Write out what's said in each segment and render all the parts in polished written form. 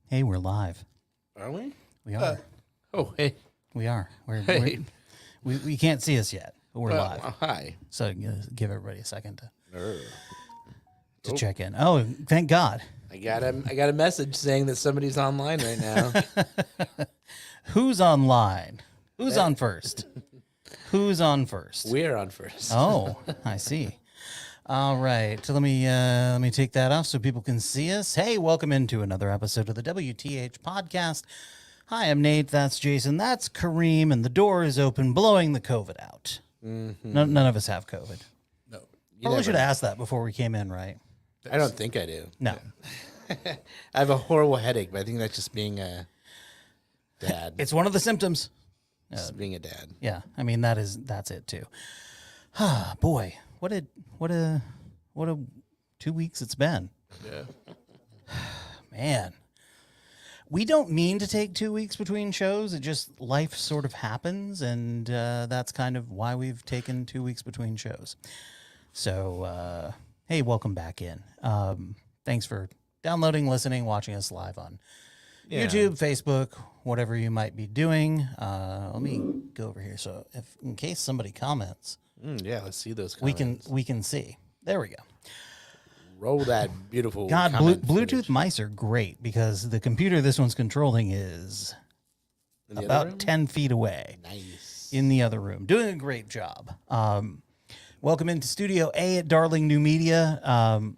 Hey, we're live. Are we? We are. Oh, hey. We are. Hey. We can't see us yet, but we're live. Hi. So give everybody a second to Oh. check in. Oh, thank God. I got a message saying that somebody's online right now. Who's online? Who's on first? Who's on first? We're on first. Oh, I see. All right. So let me take that off so people can see us. Hey, welcome into another episode of the WTH podcast. Hi, I'm Nate. That's Jason. That's Kareem, and the door is open, blowing the COVID out. Mm-hmm. None of us have COVID. No. Probably should have asked that before we came in, right? I don't think I do. No. I have a horrible headache, but I think that's just being a dad. It's one of the symptoms. Just being a dad. Yeah, I mean that's it too. Ah, boy, what a 2 weeks it's been. Yeah. Man, we don't mean to take 2 weeks between shows. It just life sort of happens, and that's kind of why we've taken 2 weeks between shows. So, hey, welcome back in. Thanks for downloading, listening, watching us live on YouTube, Facebook, whatever you might be doing. Let me go over here. So in case somebody comments, Yeah, let's see those comments. we can see. There we go. Roll that beautiful God, comment Bluetooth footage. mice are great because the computer this one's controlling is In the other about room? 10 feet away Nice. in the other room, doing a great job. Welcome into Studio A at Darling New Media.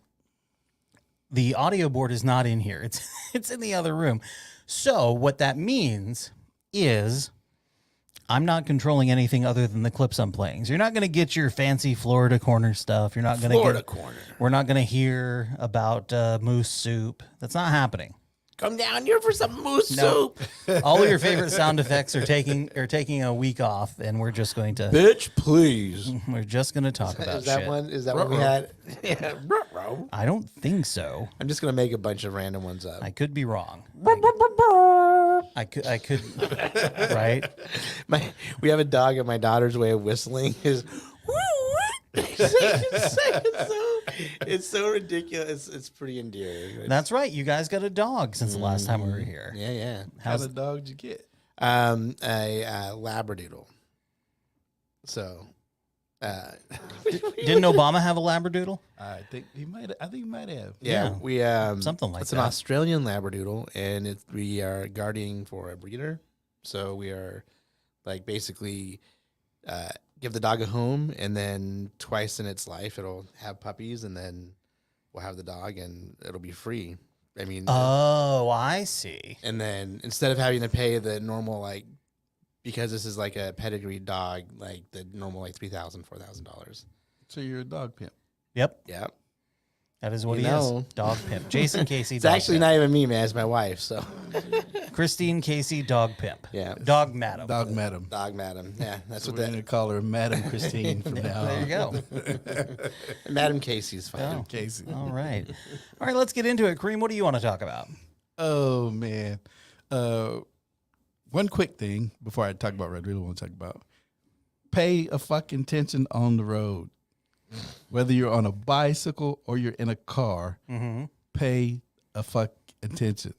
The audio board is not in here. It's in the other room. So what that means is I'm not controlling anything other than the clips I'm playing. So you're not going to get your fancy Florida corner stuff. You're not going to Florida corner. We're not going to hear about moose soup. That's not happening. Come down here for some moose soup. All of your favorite sound effects are taking a week off, and we're just going to Bitch, please. we're just going to talk about Is that shit. one? Is that what we had? Yeah. Ruh-roh. I don't think so. I'm just gonna make a bunch of random ones up. I could be wrong. I could, right? We have a dog, and my daughter's way of whistling is. It's so ridiculous. It's pretty endearing. That's right. You guys got a dog since the last time we were here. Yeah, yeah. How kind of dog did you get? A Labradoodle. So, Didn't Obama have a Labradoodle? I think he might have. yeah, we something like it's that. an Australian Labradoodle, and we are guarding for a breeder. So we are like basically give the dog a home, and then twice in its life it'll have puppies, and then we'll have the dog, and it'll be free. I mean, Oh, I see. and then instead of having to pay the normal because this is like a pedigree dog, like the normal $3,000, $4,000. So you're a dog pimp. Yep, Yeah, that is what You he know. is. Dog pimp. Jason Casey. it's actually not even me, man. It's my wife. So Christine Casey, dog pimp. yeah, Dog madam. Dog madam. dog madam. Yeah, that's So what we're going to call her Madam Christine from now There on. you go. Madam Casey's fine. Oh. Casey. All right. All right, let's get into it. Kareem, what do you want to talk about? Oh, man. One quick thing before I talk about what I really want to talk about. Pay a fucking attention on the road. Whether you're on a bicycle or you're in a car, pay a fuck attention.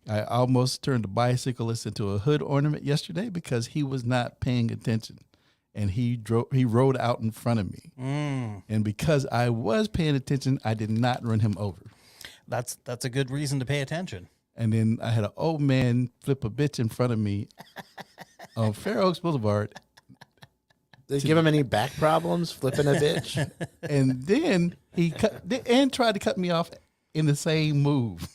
I almost turned a bicyclist into a hood ornament yesterday because he was not paying attention, and he rode out in front of me. And because I was paying attention, I did not run him over. That's a good reason to pay attention. And then I had an old man flip a bitch in front of me on Fair Oaks Boulevard. Did you give him any back problems flipping a bitch? And then he tried to cut me off in the same move.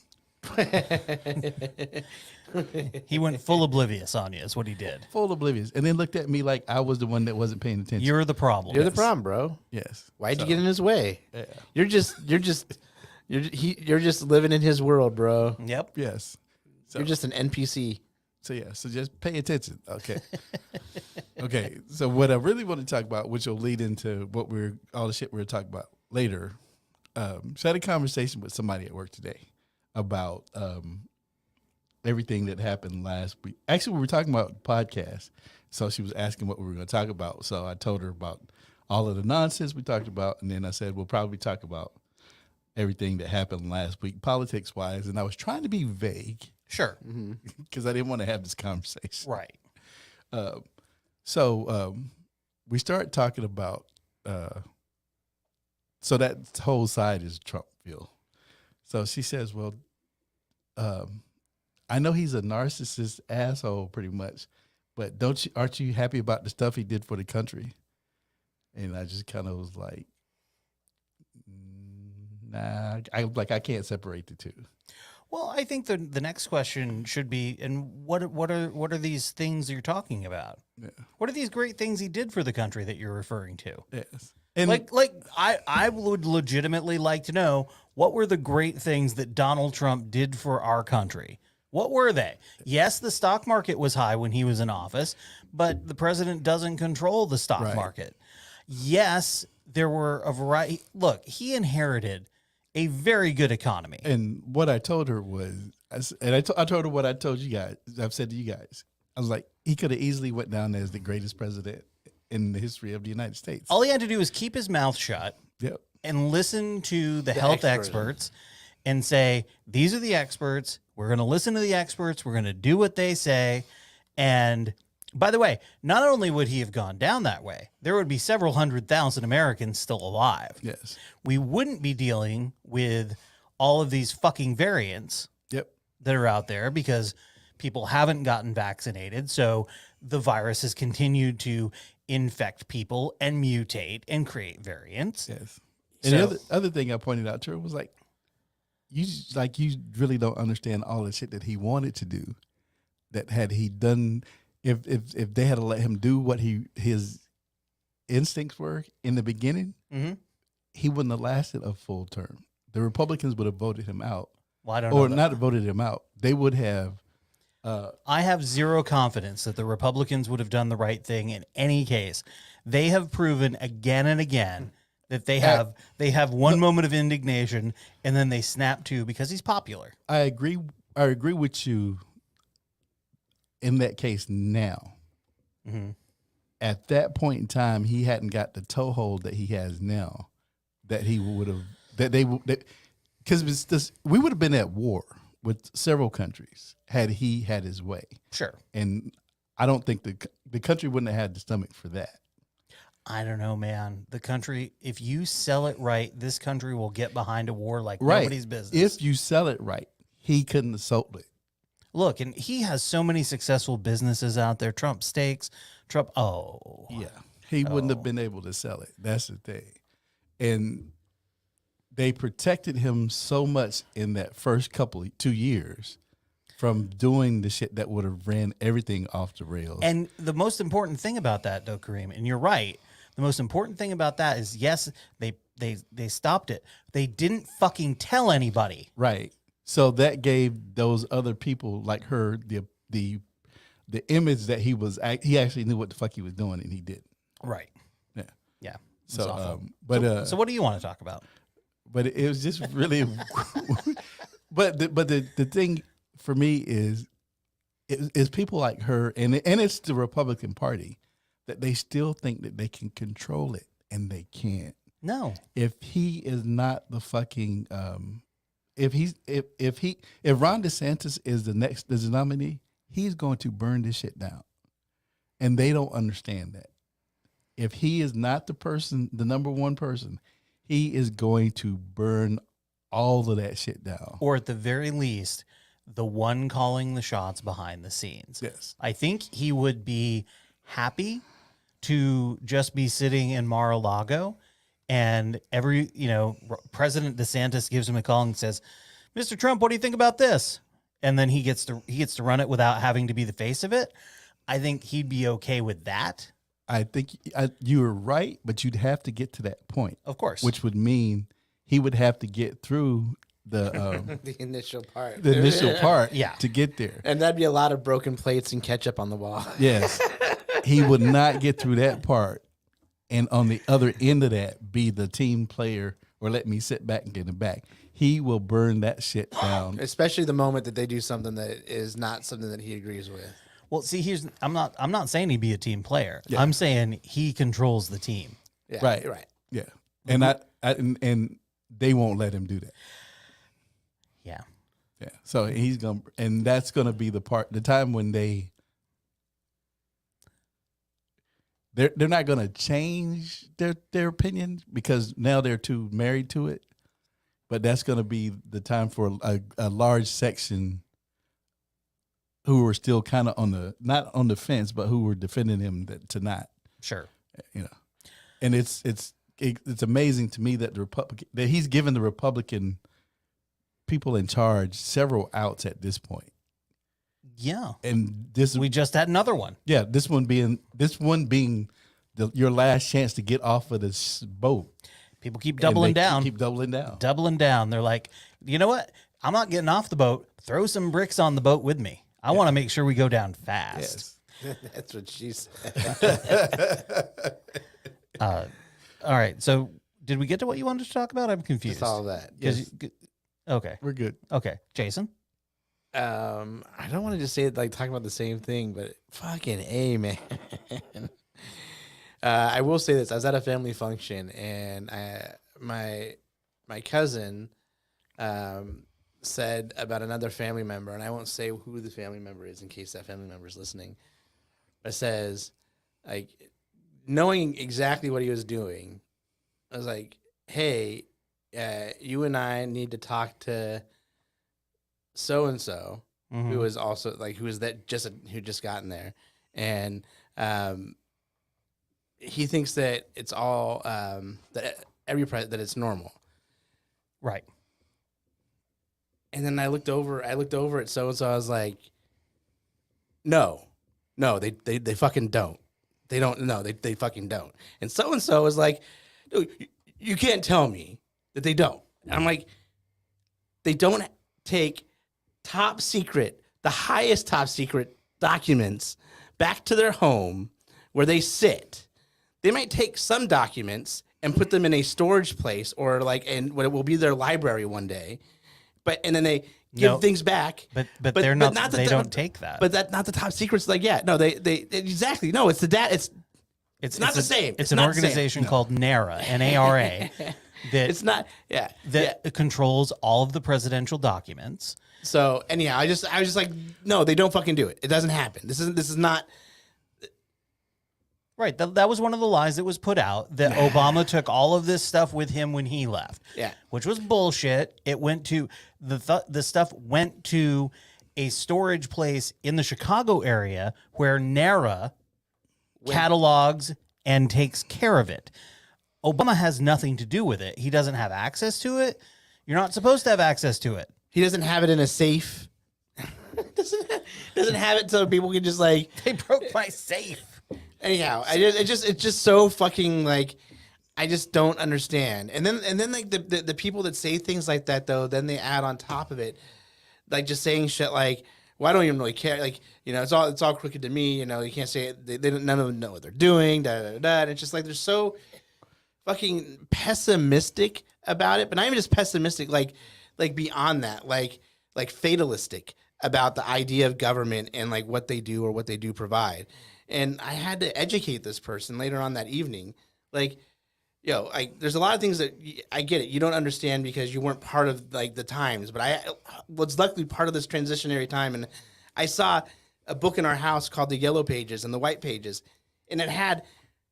He went full oblivious on you is what he did. Full oblivious. And then looked at me like I was the one that wasn't paying attention. You're the problem. You're the problem, bro. Yes. Why'd you get in his way? You're just living in his world, bro. Yep. Yes. So, You're just an NPC. so just pay attention. Okay. Okay. So what I really want to talk about, which will lead into all the shit we're talking about later. So I had a conversation with somebody at work today about everything that happened last week. Actually, we were talking about podcasts. So she was asking what we were going to talk about. So I told her about all of the nonsense we talked about. And then I said, we'll probably talk about everything that happened last week, politics-wise. And I was trying to be vague. Sure. because I didn't want to have this conversation. Right. So we start talking about so that whole side is Trumpville. So she says, well, I know he's a narcissist asshole pretty much, but aren't you happy about the stuff he did for the country? And I just kind of was like, nah, I can't separate the two. Well, I think the next question should be, and what are these things you're talking about? Yeah. What are these great things he did for the country that you're referring to? Yes. And I would legitimately like to know, what were the great things that Donald Trump did for our country? What were they? Yes, the stock market was high when he was in office, but the president doesn't control the stock market. Yes, there were a variety. Look, he inherited a very good economy. And what I told her was, I told her what I told you guys. I've said to you guys. I was like, he could have easily went down as the greatest president in the history of the United States. All he had to do was keep his mouth shut and listen to the health experts and say, these are the experts. We're going to listen to the experts. We're going to do what they say. And by the way, not only would he have gone down that way, there would be several 100,000 Americans still alive. Yes. We wouldn't be dealing with all of these fucking variants that are out there because people haven't gotten vaccinated. So the virus has continued to infect people and mutate and create variants. Yes. And the other thing I pointed out to her was like, you really don't understand all the shit that he wanted to do. That had he done, if they had to let him do what his instincts were in the beginning, he wouldn't have lasted a full term. The Republicans would have voted him out. Well, I don't know. Or not voted him out. They would have. I have zero confidence that the Republicans would have done the right thing in any case. They have proven again and again that they have one moment of indignation and then they snap to because he's popular. I agree with you in that case now. At that point in time, he hadn't got the toehold that he has now. That he would have, because we would have been at war with several countries had he had his way. Sure. And I don't think the country wouldn't have had the stomach for that. I don't know, man. The country, if you sell it right, this country will get behind a war like nobody's business. If you sell it right, he couldn't have sold it. Look, and he has so many successful businesses out there. Trump Steaks, He wouldn't have been able to sell it. That's the thing. And they protected him so much in that first 2 years from doing the shit that would have ran everything off the rails. And the most important thing about that, though, Kareem, and you're right, the most important thing about that is, yes, they stopped it. They didn't fucking tell anybody. Right. So that gave those other people like her the image that he actually knew what the fuck he was doing, and he did. Right. Yeah. Yeah. So, so what do you want to talk about? But it was just really, but the thing for me is people like her, and it's the Republican Party, that they still think that they can control it, and they can't. No. If he is not the fucking, if Ron DeSantis is the nominee, he's going to burn this shit down, and they don't understand that. If he is not the number one person, he is going to burn all of that shit down. Or at the very least, the one calling the shots behind the scenes. Yes. I think he would be happy to just be sitting in Mar-a-Lago and President DeSantis gives him a call and says, "Mr. Trump, what do you think about this?" And then he gets to run it without having to be the face of it. I think he'd be okay with that. I think you are right, but you'd have to get to that point. Of course. Which would mean he would have to get through the the initial part. To get there. And that'd be a lot of broken plates and ketchup on the wall. Yes. He would not get through that part. And on the other end of that, be the team player or let me sit back and get it back. He will burn that shit down. Especially the moment that they do something that is not something that he agrees with. Well, see, I'm not saying he'd be a team player. Yeah. I'm saying he controls the team. Yeah, Right. Right. Yeah. And and they won't let him do that. Yeah. Yeah. So he's gonna, and that's gonna be the time when they're not gonna change their opinion because now they're too married to it. But that's gonna be the time for a large section who were still kind of not on the fence, but who were defending him to not. Sure. And it's amazing to me that that he's given the Republican people in charge several outs at this point. Yeah. And we just had another one. Yeah, this one being your last chance to get off of this boat. People keep doubling down. Keep doubling down. Doubling down. They're like, you know what? I'm not getting off the boat. Throw some bricks on the boat with me. I want to make sure we go down fast. Yes. That's what she said. All right. So did we get to what you wanted to talk about? I'm confused. Just all of that. Yes. Okay. We're good. Okay. Jason? I don't want to just say it like talking about the same thing, but fucking A, man. I will say this. I was at a family function and my cousin said about another family member, and I won't say who the family member is in case that family member is listening, but it says, like, knowing exactly what he was doing, I was like, hey, you and I need to talk to so-and-so, who was also like, who just gotten there. And he thinks that it's all, that it's normal. Right. And then I looked over at so-and-so. I was like, no, they fucking don't. They don't. No, they fucking don't. And so-and-so was like, dude, you can't tell me that they don't. And I'm like, they don't take top secret, the highest top secret documents back to their home where they sit. They might take some documents and put them in a storage place or like in what will be their library one day. And then they give things back. But they're not they don't take that. But that's not the top secrets. Like, yeah, no, they exactly. No, it's the it's not the same. It's an organization called NARA, N-A-R-A. That it's not, that controls all of the presidential documents. So anyhow, I was just like, no, they don't fucking do it. It doesn't happen. This is not. Right. That was one of the lies that was put out, that Obama took all of this stuff with him when he left. Yeah. Which was bullshit. It went to the stuff went to a storage place in the Chicago area where NARA catalogs and takes care of it. Obama has nothing to do with it. He doesn't have access to it. You're not supposed to have access to it. He doesn't have it in a safe. doesn't have it so people can just like, they broke my safe. Anyhow, it's just so fucking like, I just don't understand. And then like the people that say things like that though, then they add on top of it, like just saying shit like, well, I don't even really care. Like, it's all crooked to me. You can't say it. They don't, none of them know what they're doing. Da, da, da, da. And it's just like, they're so fucking pessimistic about it, but not even just pessimistic, like beyond that, like fatalistic about the idea of government and like what they do or what they do provide. And I had to educate this person later on that evening. Like, there's a lot of things that I get it. You don't understand because you weren't part of like the times, but I was luckily part of this transitionary time. And I saw a book in our house called the Yellow Pages and the White Pages. And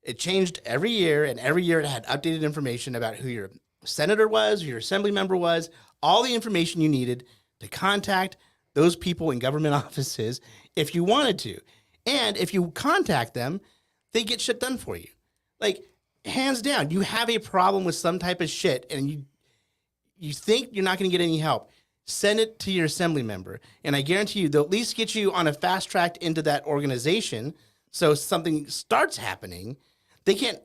it changed every year. And every year it had updated information about who your senator was, who your assembly member was, all the information you needed to contact those people in government offices if you wanted to. And if you contact them, they get shit done for you. Like, hands down, you have a problem with some type of shit and you think you're not going to get any help, send it to your assembly member. And I guarantee you, they'll at least get you on a fast track into that organization. So something starts happening. They can't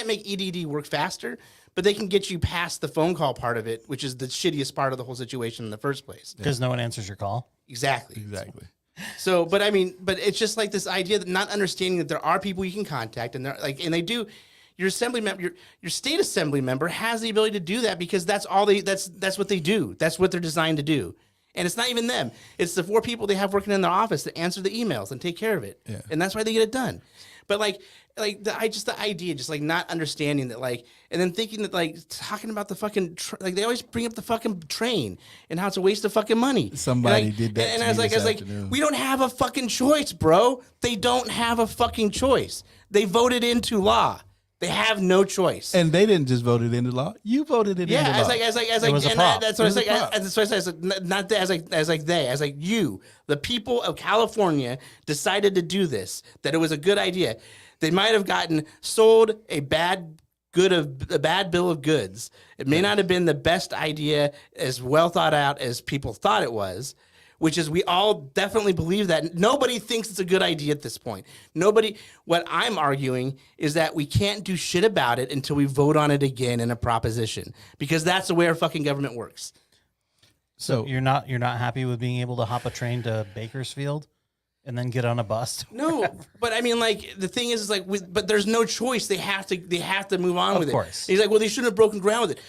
make EDD work faster, but they can get you past the phone call part of it, which is the shittiest part of the whole situation in the first place. Because no one answers your call. Exactly. So, but it's just like this idea that not understanding that there are people you can contact, and they're like, and they do. Your assembly member, your state assembly member has the ability to do that because that's what they do. That's what they're designed to do. And it's not even them. It's the 4 people they have working in their office that answer the emails and take care of it. Yeah. And that's why they get it done. But the idea, just like not understanding that, like, and then thinking that, like, talking about the fucking like they always bring up the fucking train and how it's a waste of fucking money. Somebody and did that and to I was me like, this like, afternoon. we don't have a fucking choice, bro. They don't have a fucking choice. They voted into law. They have no choice. And they didn't just vote it into law. You voted it into law. It was a prop. That's what I It was said. a prop. That's what I said. Not that, as like you, the people of California decided to do this. That it was a good idea. They might have gotten sold a bad bill of goods. It may not have been the best idea, as well thought out as people thought it was. Which is, we all definitely believe that. Nobody thinks it's a good idea at this point. Nobody. What I'm arguing is that we can't do shit about it until we vote on it again in a proposition, because that's the way our fucking government works. So You're not happy with being able to hop a train to Bakersfield and then get on a bus? No, but I mean, like, the thing is like, but there's no choice. They have to move on with it. Of course. He's like, well, they shouldn't have broken ground with it.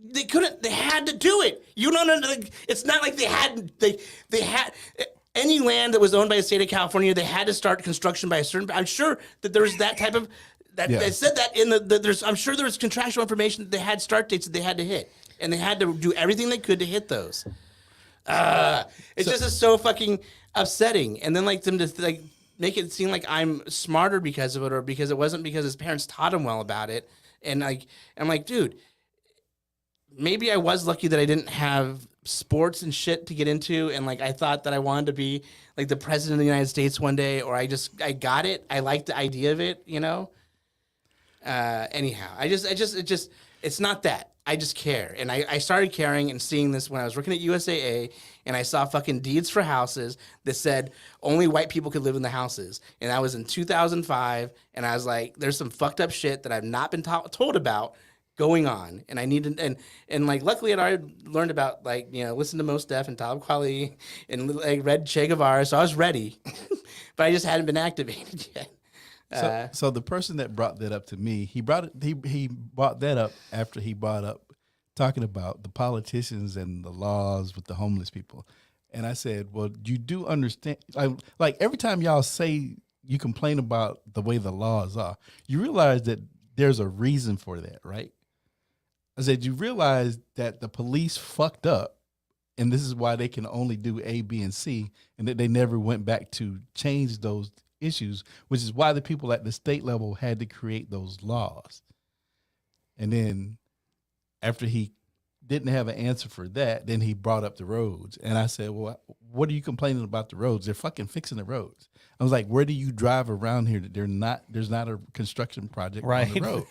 They couldn't. They had to do it. You don't know. Like, it's not like they had. They had any land that was owned by the state of California. They had to start construction by a certain. I'm sure that there's that type of that. Yeah. They said that in the there's. I'm sure there was contractual information that they had start dates that they had to hit, and they had to do everything they could to hit those. It's just so fucking upsetting. And then, like, them to like make it seem like I'm smarter because of it, or because it wasn't because his parents taught him well about it. And like, I'm like, dude. Maybe I was lucky that I didn't have sports and shit to get into, and like I thought that I wanted to be like the president of the United States one day, or I got it. I liked the idea of it, you know. Anyhow, it's not that. I just care, and I started caring and seeing this when I was working at USAA, and I saw fucking deeds for houses that said only white people could live in the houses, and that was in 2005, and I was like, there's some fucked up shit that I've not been told about going on, and I needed and like luckily I'd already learned about, like, you know, listen to Mos Def and Talib Kweli and like read Che Guevara, so I was ready, but I just hadn't been activated yet. So the person that brought that up to me, he brought that up after he brought up talking about the politicians and the laws with the homeless people, and I said, well, you do understand, like every time y'all say you complain about the way the laws are, you realize that there's a reason for that, right? I said, you realize that the police fucked up, and this is why they can only do A, B, and C, and that they never went back to change those issues, which is why the people at the state level had to create those laws. And then after he didn't have an answer for that, then he brought up the roads. And I said, well, what are you complaining about the roads? They're fucking fixing the roads. I was like, where do you drive around here that there's not a construction project on the road?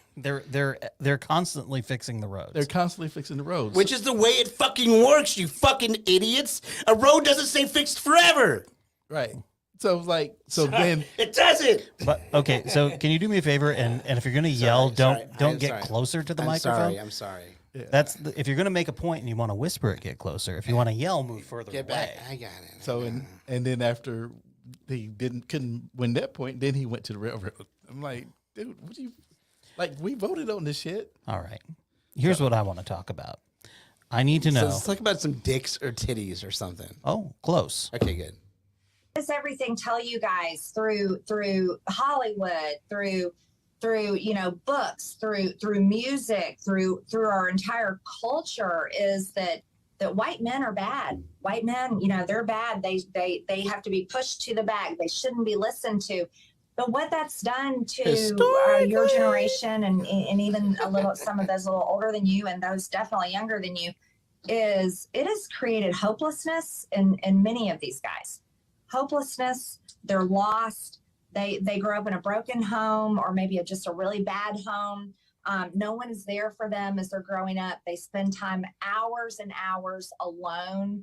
They're constantly fixing the roads. They're constantly fixing the roads. Which is the way it fucking works, you fucking idiots. A road doesn't stay fixed forever. Right. So like, then It doesn't. But okay, so can you do me a favor, and if you're gonna yell, don't get closer to the microphone. I'm sorry. That's if you're gonna make a point and you want to whisper it, get closer. If you want to yell, move further Get away. back. I got it. so and then after he couldn't win that point, then he went to the railroad. I'm like, dude, what do you like? We voted on this shit. All right. Here's what I want to talk about. I need to know. So let's talk about some dicks or titties or something. Oh, close. Okay, good. Does everything tell you guys through Hollywood, through books, through music, through our entire culture, is that white men are bad. White men, they're bad. They have to be pushed to the back. They shouldn't be listened to. But what that's done to your generation and even some of those a little older than you and those definitely younger than you, is it has created hopelessness in many of these guys. Hopelessness. They're lost. They grow up in a broken home, or maybe just a really bad home. No one is there for them as they're growing up. They spend time hours and hours alone,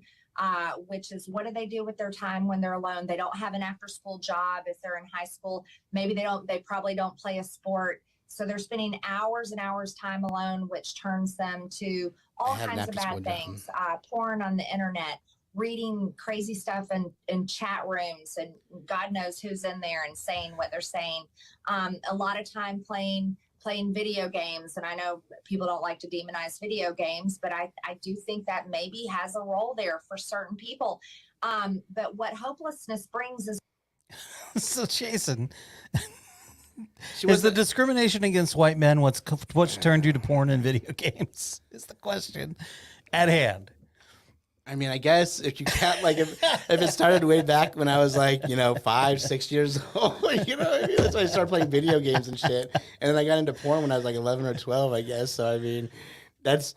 which is, what do they do with their time when they're alone? They don't have an after-school job if they're in high school. Maybe they probably don't play a sport. So they're spending hours and hours time alone, which turns them to all kinds of bad things. Porn on the internet, reading crazy stuff in chat rooms, and God knows who's in there and saying what they're saying. A lot of time playing video games. And I know people don't like to demonize video games, but I do think that maybe has a role there for certain people. But what hopelessness brings is... So Jason, Is the discrimination against white men what's turned you to porn and video games? Is the question at hand. I mean, I guess if you can't, like, if it started way back when I was like, 5, 6 years old, what I mean? That's why I started playing video games and shit. And then I got into porn when I was like 11 or 12, I guess. So, I mean, that's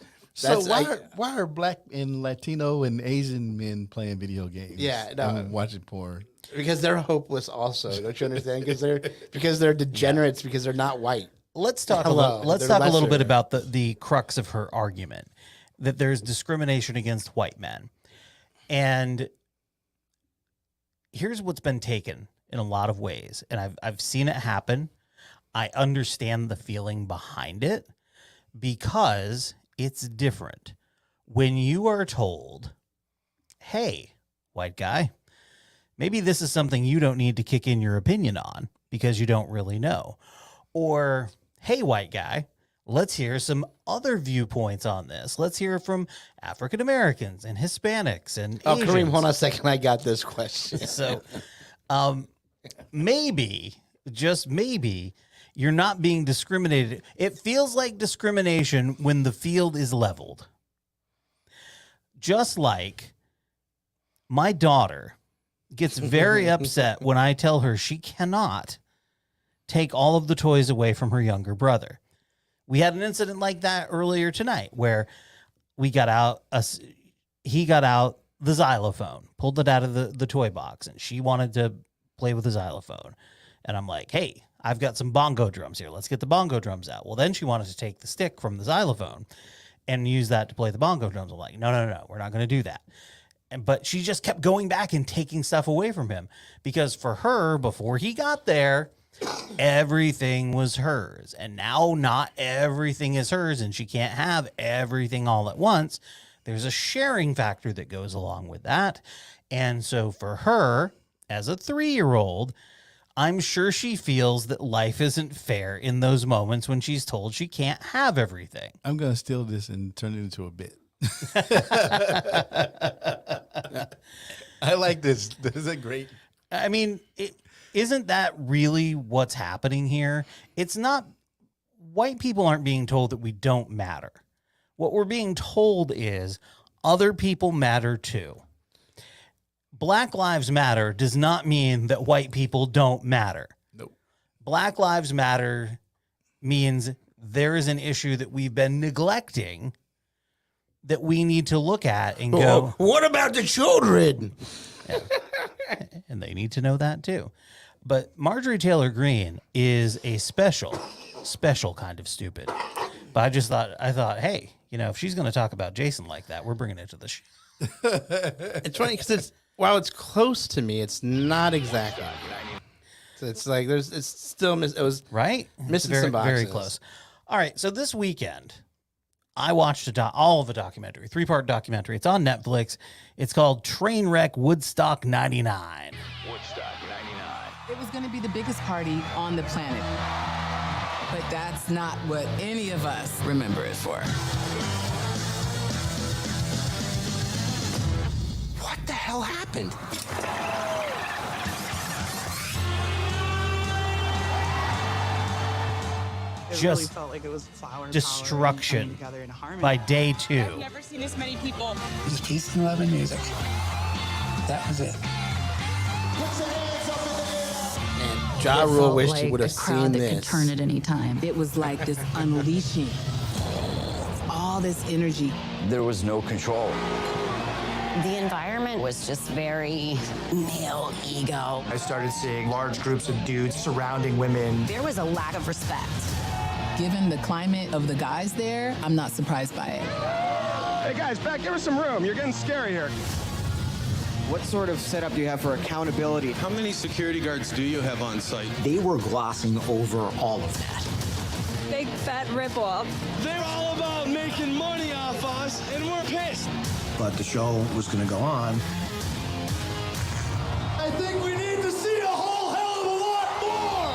why are black and Latino and Asian men playing video games? Yeah, no. And watching porn. Because they're hopeless also. Don't you understand? Because they're degenerates because they're not white. Let's talk a little bit about the crux of her argument, that there's discrimination against white men. And here's what's been taken in a lot of ways. And I've seen it happen. I understand the feeling behind it because it's different. When you are told, hey, white guy, maybe this is something you don't need to kick in your opinion on because you don't really know. Or, hey, white guy, let's hear some other viewpoints on this. Let's hear from African Americans and Hispanics and Asians. Kareem, hold on a second. I got this question. So maybe, just maybe, you're not being discriminated. It feels like discrimination when the field is leveled. Just like my daughter gets very upset when I tell her she cannot take all of the toys away from her younger brother. We had an incident like that earlier tonight where he got out the xylophone, pulled it out of the toy box, and she wanted to play with the xylophone. And I'm like, hey, I've got some bongo drums here. Let's get the bongo drums out. Well, then she wanted to take the stick from the xylophone and use that to play the bongo drums. I'm like, no, we're not going to do that. But she just kept going back and taking stuff away from him because for her, before he got there, everything was hers. And now not everything is hers and she can't have everything all at once. There's a sharing factor that goes along with that. And so for her, as a 3-year-old, I'm sure she feels that life isn't fair in those moments when she's told she can't have everything. I'm going to steal this and turn it into a bit. I like this. This is a great. I mean, isn't that really what's happening here? It's not, white people aren't being told that we don't matter. What we're being told is other people matter too. Black Lives Matter does not mean that white people don't matter. Nope. Black Lives Matter means there is an issue that we've been neglecting that we need to look at and go, what about the children? Yeah. And they need to know that too. But Marjorie Taylor Greene is a special kind of stupid. But I thought, hey, if she's going to talk about Jason like that, we're bringing it to the show. It's funny because while it's close to me, it's not exactly right. So it's like it was right. Missing very, some boxes. Very close. All right. So this weekend, I watched all of a documentary, 3-part documentary. It's on Netflix. It's called Trainwreck Woodstock 99. Woodstock 99. It was going to be the biggest party on the planet. But that's not what any of us remember it for. What the hell happened? It Just really felt like it was flower destruction power together in harmony. by day 2. I've never seen this many people. Just peace and love and music. That was it. And Ja Rule wished he would have seen that this. could turn at any time. It was like this unleashing all this energy. There was no control. The environment was just very male ego. I started seeing large groups of dudes surrounding women. There was a lack of respect. Given the climate of the guys there, I'm not surprised by it. Hey guys, back, give us some room. You're getting scary here. What sort of setup do you have for accountability? How many security guards do you have on site? They were glossing over all of that. Big fat ripoff. They're all about making money off us, and we're pissed. But the show was going to go on. I think we need to see a whole hell of a lot more.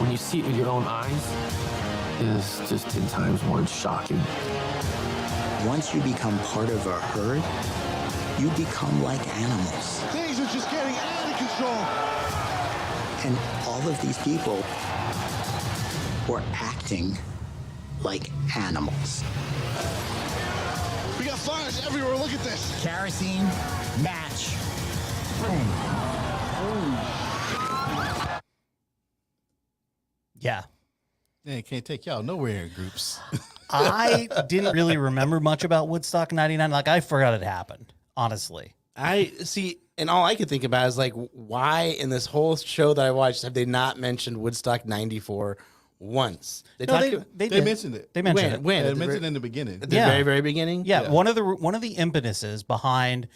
When you see it with your own eyes, it's just 10 times more shocking. Once you become part of a herd, you become like animals. Things are just getting out of control. And all of these people were acting like animals. We got fires everywhere. Look at this. Kerosene, match, boom. Yeah. Yeah, can't take y'all nowhere in groups. I didn't really remember much about Woodstock 99. Like, I forgot it happened, honestly. I see, and all I could think about is like, why in this whole show that I watched have they not mentioned Woodstock 94 once? They They mentioned it. They mentioned it. When? They At the mentioned it in the beginning. At the very, very beginning? Yeah, one of the impetuses behind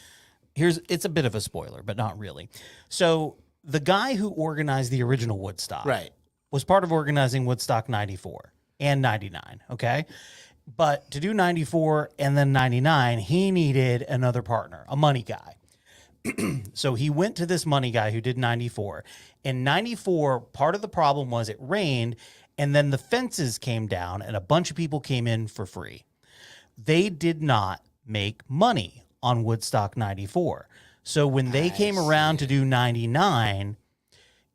it's a bit of a spoiler, but not really. So the guy who organized the original Woodstock was part of organizing Woodstock 94 and 99, okay? But to do 94 and then 99, he needed another partner, a money guy. So he went to this money guy who did 94. In 94, part of the problem was it rained, and then the fences came down, and a bunch of people came in for free. They did not make money on Woodstock 94. So when they came around to do 99,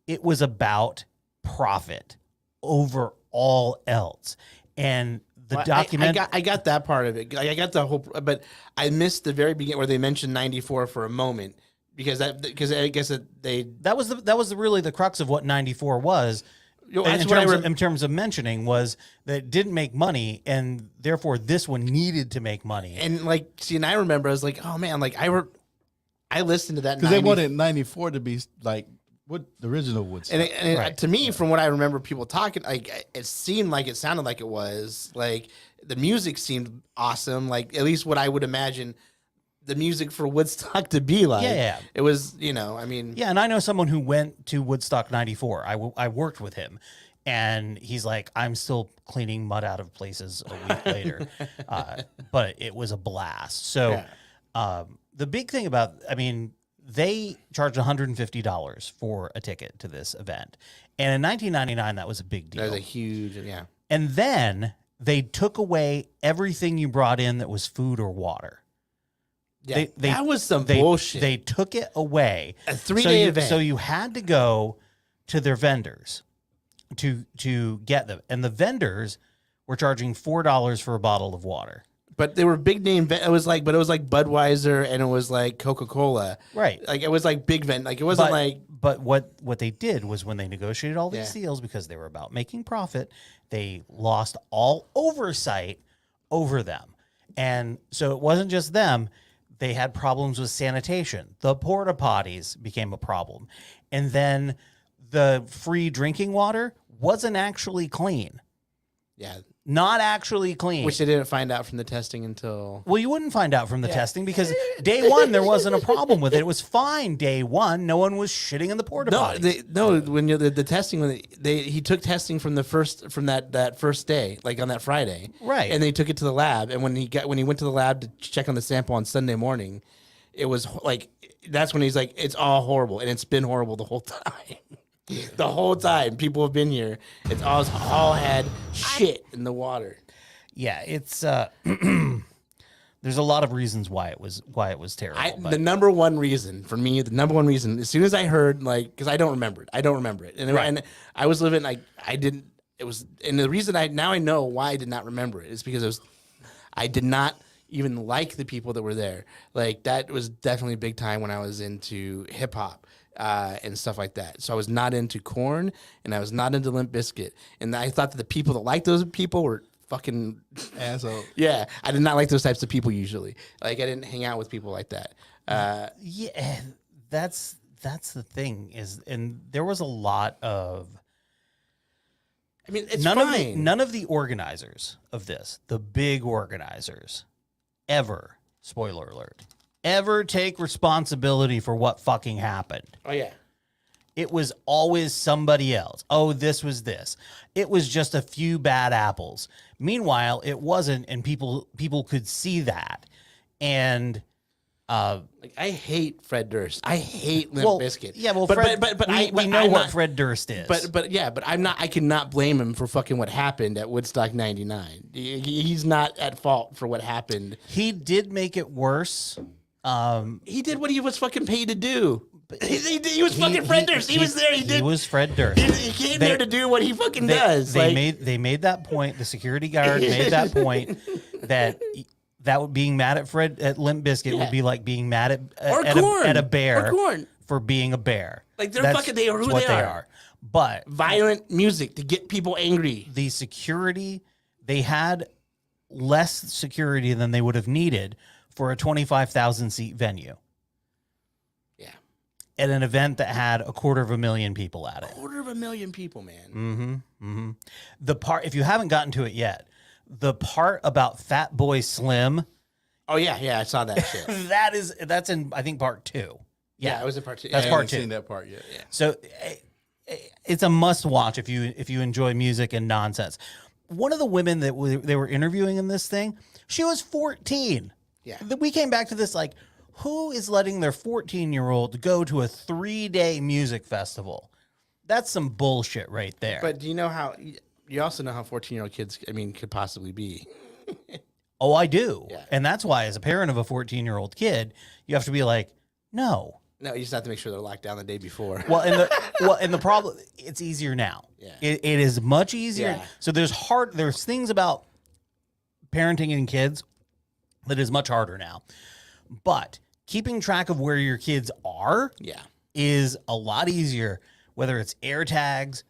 it was about profit over all else. And the document I got that part of it. I got the whole, but I missed the very beginning where they mentioned 94 for a moment because I guess that was really the crux of what 94 was. In terms of mentioning was that it didn't make money, and therefore this one needed to make money. And like, see, and I remember I was like, oh man, like I listened to that because they wanted 94 to be like what the original Woodstock. And to me, from what I remember people talking, like it seemed like it sounded like it was like the music seemed awesome, like at least what I would imagine the music for Woodstock to be like. Yeah. It was, I mean. Yeah, and I know someone who went to Woodstock 94. I worked with him, and he's like, I'm still cleaning mud out of places a week later. But it was a blast. So the big thing they charged $150 for a ticket to this event. And in 1999, that was a big deal. That was a huge, And then they took away everything you brought in that was food or water. Yeah, that was some bullshit. They took it away. A 3-day event. So you had to go to their vendors to get them. And the vendors were charging $4 for a bottle of water. But they were big name. It was like Budweiser and it was like Coca-Cola. Right. Like it was like big vent. Like it wasn't But what they did was when they negotiated all these deals, because they were about making profit, they lost all oversight over them. And so it wasn't just them. They had problems with sanitation. The porta potties became a problem. And then the free drinking water wasn't actually clean. Yeah. Not actually clean. Which they didn't find out from the testing until... Well, you wouldn't find out from the testing because day one, there wasn't a problem with it. It was fine day one. No one was shitting in the porta potties. When the testing, he took testing from that first day, like on that Friday. Right. And they took it to the lab. And when he went to the lab to check on the sample on Sunday morning, it was like, that's when he's like, it's all horrible. And it's been horrible the whole time. The whole time people have been here, it's all had shit in the water. Yeah, it's there's a lot of reasons why it was terrible. The number one reason for me, as soon as I heard, like, because I don't remember it, and I was living like I didn't. It was, and the reason I know why I did not remember it is because I did not even like the people that were there. Like that was definitely a big time when I was into hip hop. And stuff like that. So I was not into Korn, and I was not into Limp Bizkit. And I thought that the people that liked those people were fucking assholes. Yeah, I did not like those types of people usually. Like I didn't hang out with people like that. Yeah, that's the thing is, and there was a lot of. I mean, it's none of the organizers of this, the big organizers, ever, spoiler alert, ever take responsibility for what fucking happened. Oh, yeah. It was always somebody else. Oh, this was this. It was just a few bad apples. Meanwhile, it wasn't, and people could see that. And like I hate Fred Durst. I hate Limp Bizkit. Yeah, well, but we know what Fred Durst is. But I'm not. I cannot blame him for fucking what happened at Woodstock '99. He's not at fault for what happened. He did make it worse. He did what he was fucking paid to do. He was fucking Fred Durst. He was there. He was Fred Durst. He came there to do what he fucking does. They made that point. The security guard made that point that being mad at Fred at Limp Bizkit would be like being mad at a bear for being a bear. Like they are who they are. But violent music to get people angry. The security, they had less security than they would have needed for a 25,000 seat venue. Yeah. At an event that had 250,000 people at it. 250,000 people, man. Mm-hmm. Mm-hmm. The part, if you haven't gotten to it yet, the part about Fat Boy Slim. Oh yeah, I saw that shit. that's in, I think, part 2. Yeah, it was in part 2. That's I part haven't 2. seen that part yet. Yeah. So it's a must watch if you enjoy music and nonsense. One of the women that they were interviewing in this thing, she was 14. Yeah. We came back to this like, who is letting their 14-year-old go to a 3-day music festival? That's some bullshit right there. But do you know how? You also know how 14-year-old kids, could possibly be. Oh, I do. Yeah. And that's why, as a parent of a 14-year-old kid, you have to be like, no. No, you just have to make sure they're locked down the day before. Well, and the problem, it's easier now. Yeah. It is much easier. Yeah. So there's things about parenting and kids that is much harder now. But keeping track of where your kids are is a lot easier, whether it's AirTags,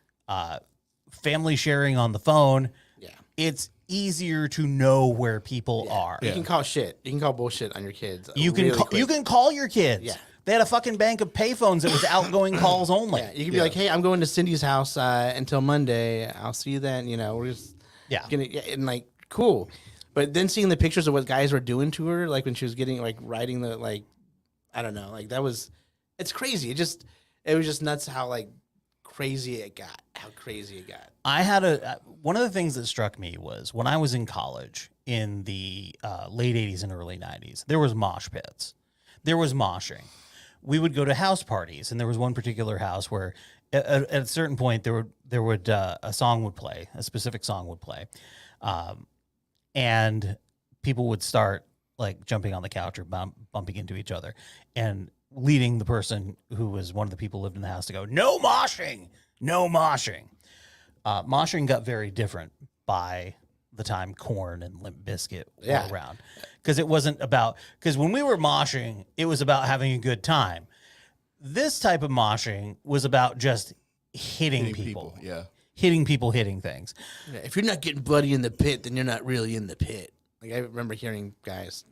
family sharing on the phone. Yeah. It's easier to know where people are. You can call shit. You can call bullshit on your kids. You can call your kids. Yeah. They had a fucking bank of payphones that was outgoing calls only. Yeah. You can be like, hey, I'm going to Cindy's house until Monday. I'll see you then. We're just and like cool. But then seeing the pictures of what guys were doing to her, like when she was getting like riding the I don't know, like it's crazy. It was just nuts how crazy it got. I had one of the things that struck me was when I was in college in the late 80s and early 90s, there was mosh pits. There was moshing. We would go to house parties, and there was one particular house where at a certain point there would a song would play, a specific song would play. And people would start like jumping on the couch or bumping into each other and leading the person who was one of the people who lived in the house to go, no moshing, no moshing. Moshing got very different by the time Korn and Limp Bizkit were around. Because it wasn't about, because when we were moshing, it was about having a good time. This type of moshing was about just hitting people. Yeah. Hitting people, hitting things. Yeah, if you're not getting bloody in the pit, then you're not really in the pit. Like I remember hearing guys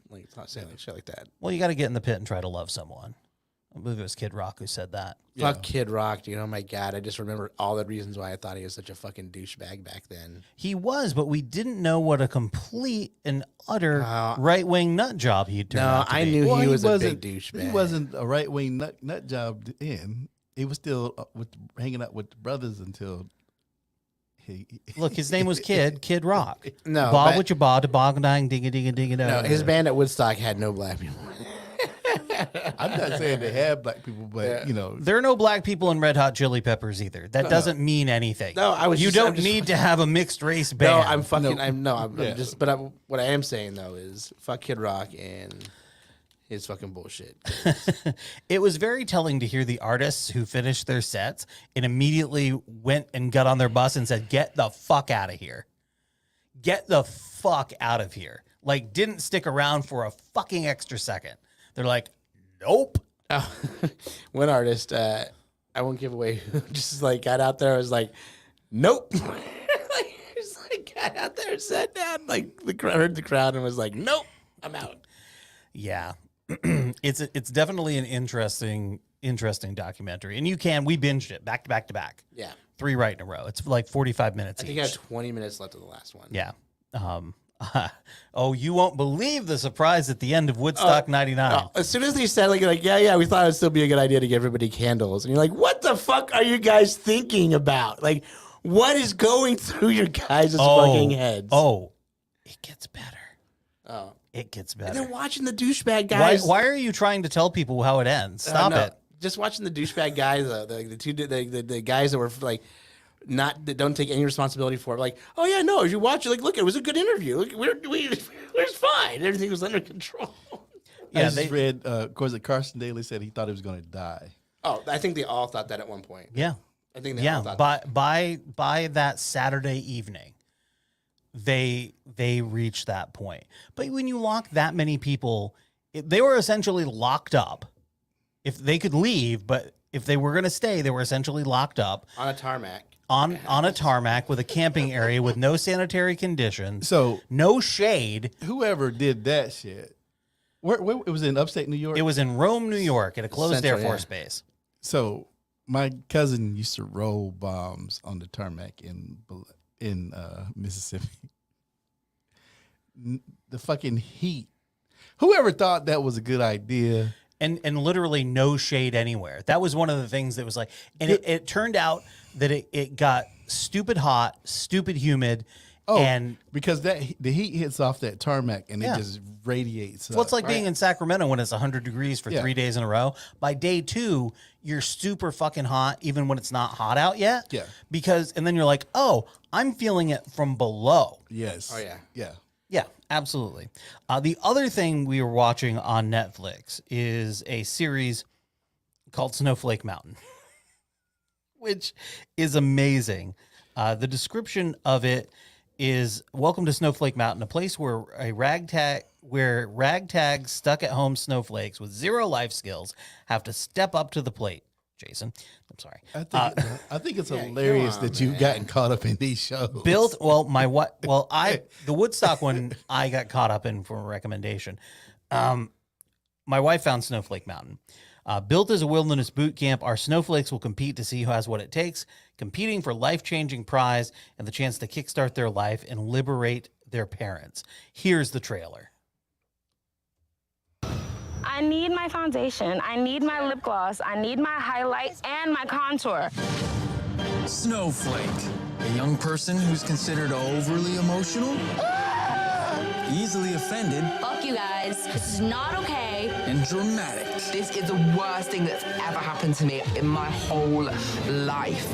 saying shit like that. Well, you got to get in the pit and try to love someone. I believe it was Kid Rock who said that. Fuck Kid Rock, dude. Oh my God. I just remember all the reasons why I thought he was such a fucking douchebag back then. He was, but we didn't know what a complete and utter right-wing nut job he'd turned out to be. I knew he was a big douchebag. He wasn't a right-wing nut job in. He was still hanging out with the brothers until Look, his name was Kid Rock. No. Bob with your bob, bog dang, digga digga digga. No, his band at Woodstock had no black people. I'm not saying they have black people, but there are no black people in Red Hot Chili Peppers either. That doesn't mean anything. No, you don't need to have a mixed race band. I'm just. But what I am saying though is fuck Kid Rock and his fucking bullshit. It was very telling to hear the artists who finished their sets and immediately went and got on their bus and said, "Get the fuck out of here! Get the fuck out of here!" Like, didn't stick around for a fucking extra second. They're like, nope. One artist, I won't give away, just got out there. I was like, nope. Got out there, sat down, heard the crowd and was like, nope, I'm out. Yeah, it's definitely an interesting documentary, and we binged it back to back. Yeah, 3 right in a row. It's like 45 minutes. I think I had 20 minutes left of the last one. Yeah. You won't believe the surprise at the end of Woodstock 99. As soon as they said, we thought it'd still be a good idea to give everybody candles. And you're like, what the fuck are you guys thinking about? Like, what is going through your guys' fucking heads? Oh, it gets better. Oh. It gets better. And then watching the douchebag guys. Why are you trying to tell people how it ends? Stop it. Just watching the douchebag guys, the guys that were that don't take any responsibility for it. Like, oh yeah, no, as you watch it, look, it was a good interview. Look, we're fine. Everything was under control. I just read, of course, Carson Daly said he thought he was going to die. Oh, I think they all thought that at one point. Yeah. I think they all Yeah. thought By that Saturday evening, they reached that point. But when you lock that many people, they were essentially locked up. If they could leave, but if they were going to stay, they were essentially locked up on a tarmac. On a tarmac with a camping area with no sanitary conditions, So no shade. Whoever did that shit, where it was in upstate New York. It was in Rome, New York, at a closed Central, Air Force base. So my cousin used to roll bombs on the tarmac in Mississippi. The fucking heat. Whoever thought that was a good idea? And literally no shade anywhere. That was one of the things that was like, and it turned out that it got stupid hot, stupid humid. Oh, and because the heat hits off that tarmac and Yeah. it just radiates. well, it's like up. being in Sacramento when it's 100 degrees for 3 days in a row. By day 2, you're super fucking hot, even when it's not hot out yet. Yeah. And then you're like, oh, I'm feeling it from below. Yes. Oh, yeah. Yeah. Yeah, absolutely. The other thing we were watching on Netflix is a series called Snowflake Mountain, which is amazing. The description of it is: welcome to Snowflake Mountain, a place where ragtag stuck at home snowflakes with zero life skills have to step up to the plate. Jason, I'm sorry. I think it's hilarious that you've gotten caught up in these shows. The Woodstock one I got caught up in for a recommendation. My wife found Snowflake Mountain. Built as a wilderness boot camp, our snowflakes will compete to see who has what it takes, competing for life-changing prize and the chance to kickstart their life and liberate their parents. Here's the trailer. I need my foundation. I need my lip gloss. I need my highlight and my contour. Snowflake, a young person who's considered overly emotional, easily offended, Fuck you guys. This is not okay. and dramatic. This is the worst thing that's ever happened to me in my whole life.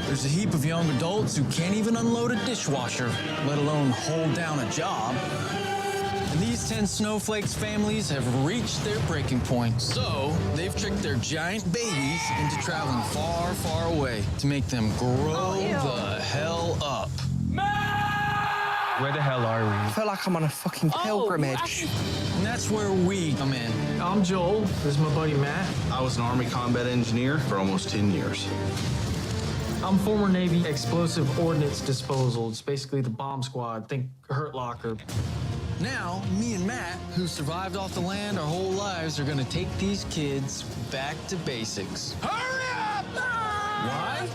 There's a heap of young adults who can't even unload a dishwasher, let alone hold down a job. And these 10 snowflakes families have reached their breaking point. So they've tricked their giant babies into traveling far, far away to make them grow the hell up. Where the hell are we? I feel like I'm on a fucking pilgrimage. And that's where we come in. I'm Joel. This is my buddy Matt. I was an Army combat engineer for almost 10 years. I'm former Navy explosive ordnance disposal. It's basically the bomb squad. Think Hurt Locker. Now, me and Matt, who survived off the land our whole lives, are gonna take these kids back to basics. Hurry up! Why?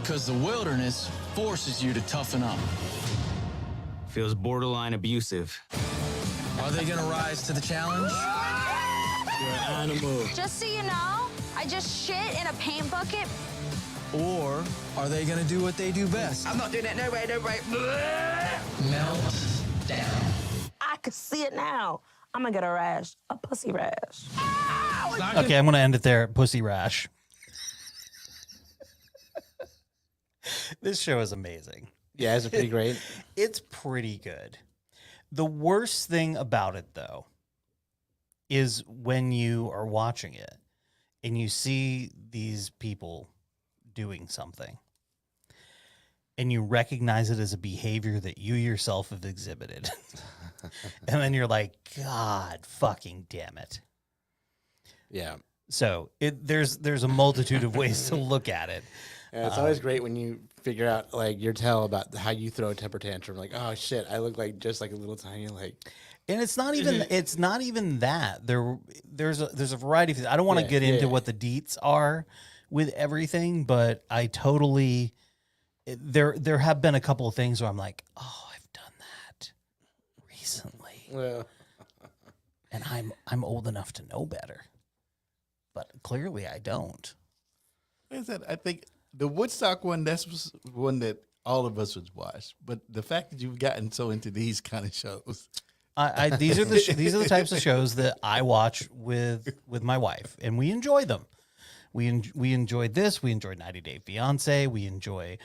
Because the wilderness forces you to toughen up. Feels borderline abusive. Are they gonna rise to the challenge? You're an animal. Just so you know, I just shit in a paint bucket. Or are they gonna do what they do best? I'm not doing it. No way, no way. Melt down. I can see it now. I'm gonna get a rash, a pussy rash. Okay, I'm going to end it there. Pussy rash. This show is amazing. Yeah, is it pretty great? It's pretty good. The worst thing about it, though, is when you are watching it and you see these people doing something and you recognize it as a behavior that you yourself have exhibited. And then you're like, God fucking damn it. Yeah. So there's a multitude of ways to look at it. Yeah, it's always great when you figure out like your tell about how you throw a temper tantrum. Like, oh shit, I look like just like a little tiny like. And it's not even that. There's a variety of things. I don't want to get into what the deets are with everything, but I totally there have been a couple of things where I'm like, oh, I've done that recently. Well. And I'm old enough to know better. But clearly I don't. Like I said, I think the Woodstock one, that's one that all of us would watch. But the fact that you've gotten so into these kind of shows. These are the types of shows that I watch with my wife, and we enjoy them. We enjoyed this. We enjoyed 90 Day Fiance. We enjoy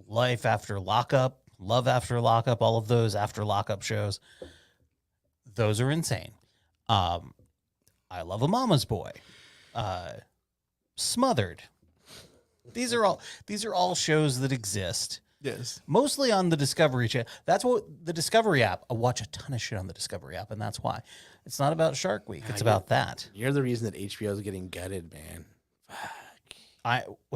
Life After Lockup, Love After Lockup, all of those after lockup shows. Those are insane. I love A Mama's Boy. Smothered. These are all shows that exist. Yes. Mostly on the Discovery Channel. That's what the Discovery app. I watch a ton of shit on the Discovery app, and that's why. It's not about Shark Week. It's about that. You're the reason that HBO is getting gutted, man.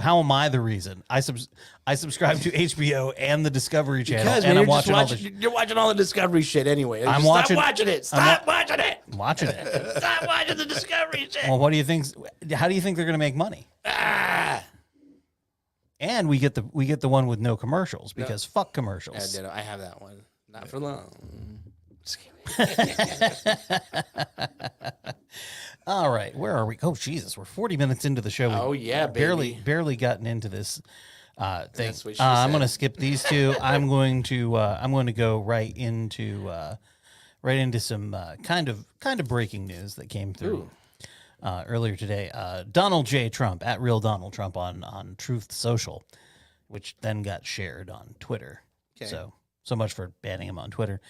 How am I the reason? I subscribe to HBO and the Discovery Channel, Because, and man, I'm watching you're watching all the Discovery shit anyway. I'm Stop watching- watching it. Stop watching it. I'm watching it. Stop watching the Discovery shit. Well, what do you think? How do you think they're going to make money? And we get the one with no commercials because fuck commercials. I have that one. Not for long. Just All right, where are we? Oh Jesus, we're 40 minutes into the show. Oh, yeah, baby. barely gotten into this thing. That's what she I'm said. going to skip these two. I'm going to go right into some kind of breaking news that came through earlier today. Donald J. Trump at Real Donald Trump on Truth Social, which then got shared on Twitter. Okay. So much for banning him on Twitter.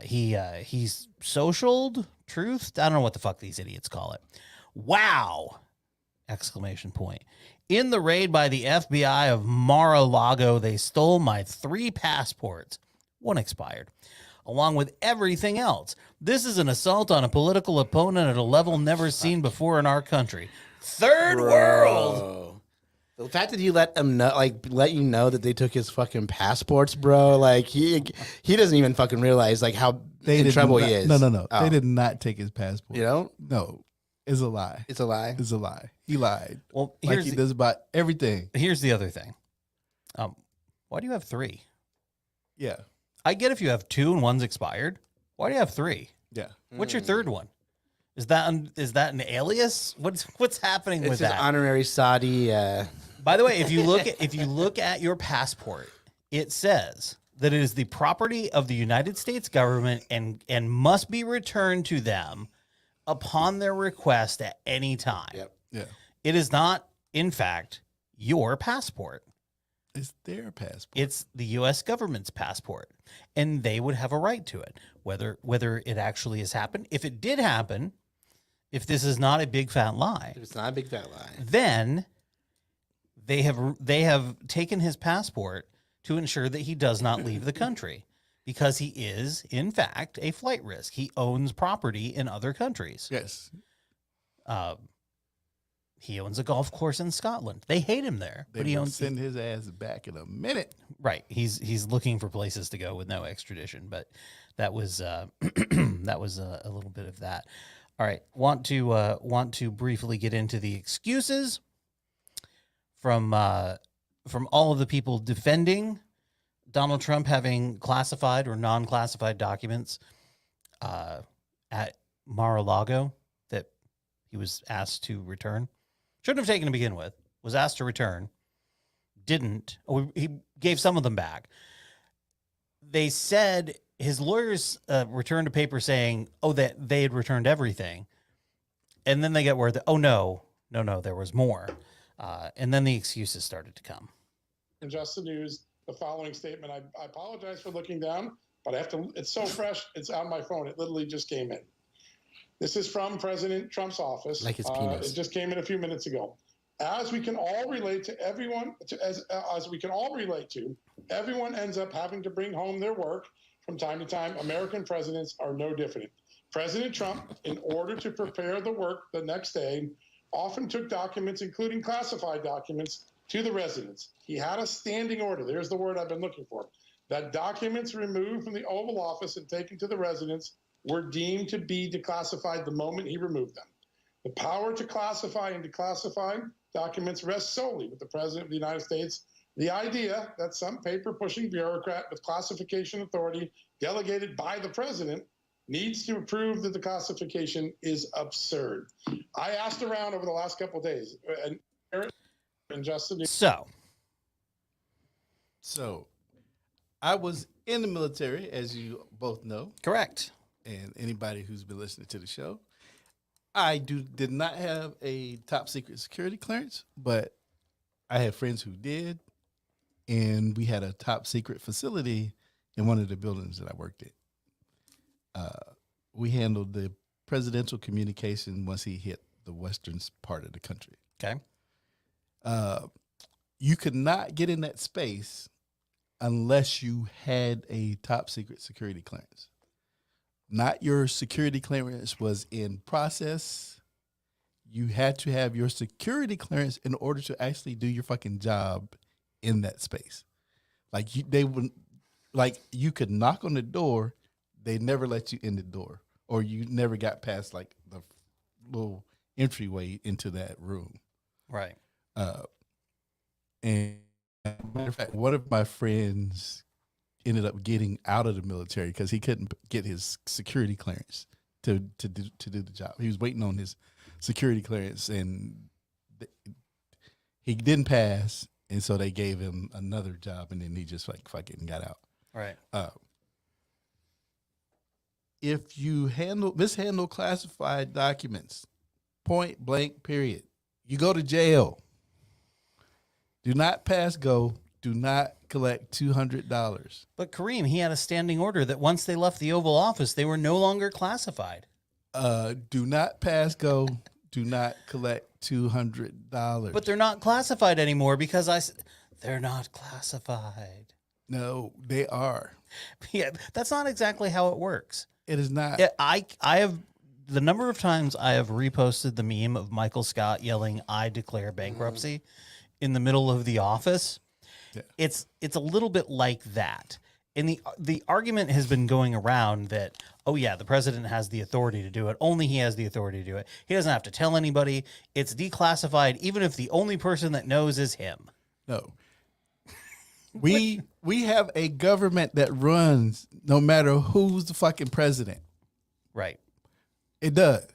He's socialed truth. I don't know what the fuck these idiots call it. Wow! Exclamation point. In the raid by the FBI of Mar-a-Lago, they stole my 3 passports. 1 expired, along with everything else. This is an assault on a political opponent at a level never seen before in our country. Third world. The fact that he let them know, let you know that they took his fucking passports, bro. Like he doesn't even fucking realize like how in trouble he is. No. Oh. They did not take his passport. You know? No, it's a lie. It's a lie. It's a lie. He lied. Well, like he does about everything. Here's the other thing. Why do you have 3? Yeah. I get if you have 2 and 1's expired. Why do you have 3? Yeah. What's your third one? Is that an alias? What's happening with It's his that? honorary Saudi. By the way, if you look at your passport, it says that it is the property of the United States government and must be returned to them upon their request at any time. Yep. Yeah. It is not, in fact, your passport. It's their passport. It's the U.S. government's passport, and they would have a right to it, whether it actually has happened. If it did happen, if this is not a big fat lie, If it's not a big fat lie. then they have taken his passport to ensure that he does not leave the country because he is, in fact, a flight risk. He owns property in other countries. Yes. He owns a golf course in Scotland. They hate him there, They but he will owns. send his ass back in a minute. Right. He's looking for places to go with no extradition, but that was that was a little bit of that. All right. Want to briefly get into the excuses from all of the people defending Donald Trump having classified or non-classified documents at Mar-a-Lago that he was asked to return. Shouldn't have taken to begin with. Was asked to return. Didn't. He gave some of them back. They said his lawyers returned a paper saying, that they had returned everything. And then they got word that, no, there was more. And then the excuses started to come. In Just the News, the following statement. I apologize for looking down, but I have to, it's so fresh, it's on my phone. It literally just came in. This is from President Trump's office. Like his penis. It just came in a few minutes ago. As we can all relate to, everyone ends up having to bring home their work from time to time. American presidents are no different. President Trump, in order to prepare the work the next day, often took documents, including classified documents, to the residence. He had a standing order. There's the word I've been looking for. That documents removed from the Oval Office and taken to the residence were deemed to be declassified the moment he removed them. The power to classify and declassify documents rests solely with the President of the United States. The idea that some paper-pushing bureaucrat with classification authority delegated by the President needs to approve that the classification is absurd. I asked around over the last couple of days, and Justin. So, I was in the military, as you both know. Correct. And anybody who's been listening to the show, I did not have a top secret security clearance, but I had friends who did, and we had a top secret facility in one of the buildings that I worked at. We handled the presidential communication once he hit the western part of the country. Okay. You could not get in that space unless you had a top secret security clearance. Not your security clearance was in process. You had to have your security clearance in order to actually do your fucking job in that space. Like you could knock on the door, they never let you in the door, or you never got past like the little entryway into that room. Right. And matter of fact, one of my friends ended up getting out of the military because he couldn't get his security clearance to do the job. He was waiting on his security clearance, and he didn't pass, and so they gave him another job, and then he just like fucking got out. Right. If you mishandle classified documents, point blank, period, you go to jail. Do not pass go. Do not collect $200. But Kareem, he had a standing order that once they left the Oval Office, they were no longer classified. Do not pass go. Do not collect $200. But they're not classified anymore because they're not classified. No, they are. Yeah, that's not exactly how it works. It is not. Yeah, I have the number of times I have reposted the meme of Michael Scott yelling, "I declare bankruptcy," in the middle of the office. Yeah. It's a little bit like that. And the argument has been going around that, oh yeah, the president has the authority to do it. Only he has the authority to do it. He doesn't have to tell anybody. It's declassified, even if the only person that knows is him. No. We have a government that runs no matter who's the fucking president. Right. It does.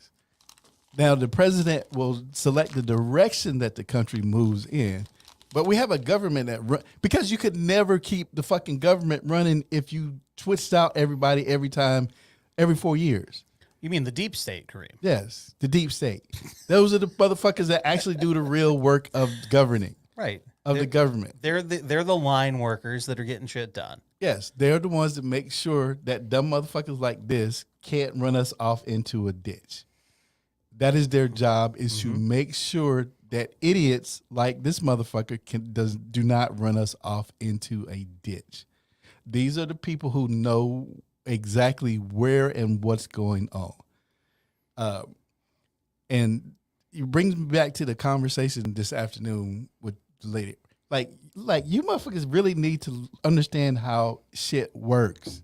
Now, the president will select the direction that the country moves in, but we have a government that because you could never keep the fucking government running if you switched out everybody every 4 years. You mean the deep state, Kareem? Yes, the deep state. Those are the motherfuckers that actually do the real work of governing. Right. Of the government. They're the line workers that are getting shit done. Yes, they're the ones that make sure that dumb motherfuckers like this can't run us off into a ditch. That is their job, is to make sure that idiots like this motherfucker do not run us off into a ditch. These are the people who know exactly where and what's going on. And it brings me back to the conversation this afternoon with the lady. Like you motherfuckers really need to understand how shit works,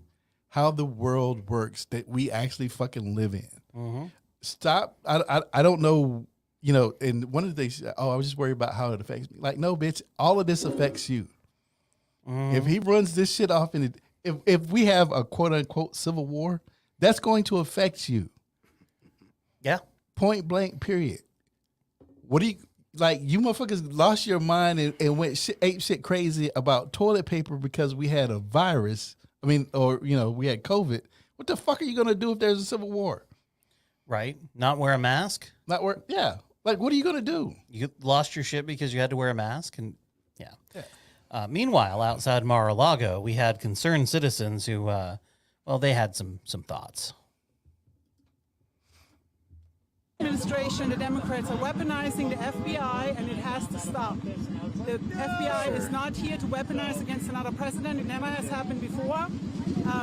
how the world works that we actually fucking live in. Mm-hmm. Stop. I don't know, and one of the things, I was just worried about how it affects me. Like, no, bitch, all of this affects you. Mm-hmm. If he runs this shit off, and if we have a quote unquote civil war, that's going to affect you. Yeah. Point blank, period. What do you, like, you motherfuckers lost your mind and went ape shit crazy about toilet paper because we had a virus. I mean, or, we had COVID. What the fuck are you going to do if there's a civil war? Right. Not wear a mask? Yeah. Like, what are you going to do? You lost your shit because you had to wear a mask? And yeah. Meanwhile, outside Mar-a-Lago, we had concerned citizens who, they had some thoughts. Administration, the Democrats are weaponizing the FBI, and it has to stop. The FBI is not here to weaponize against another president. It never has happened before.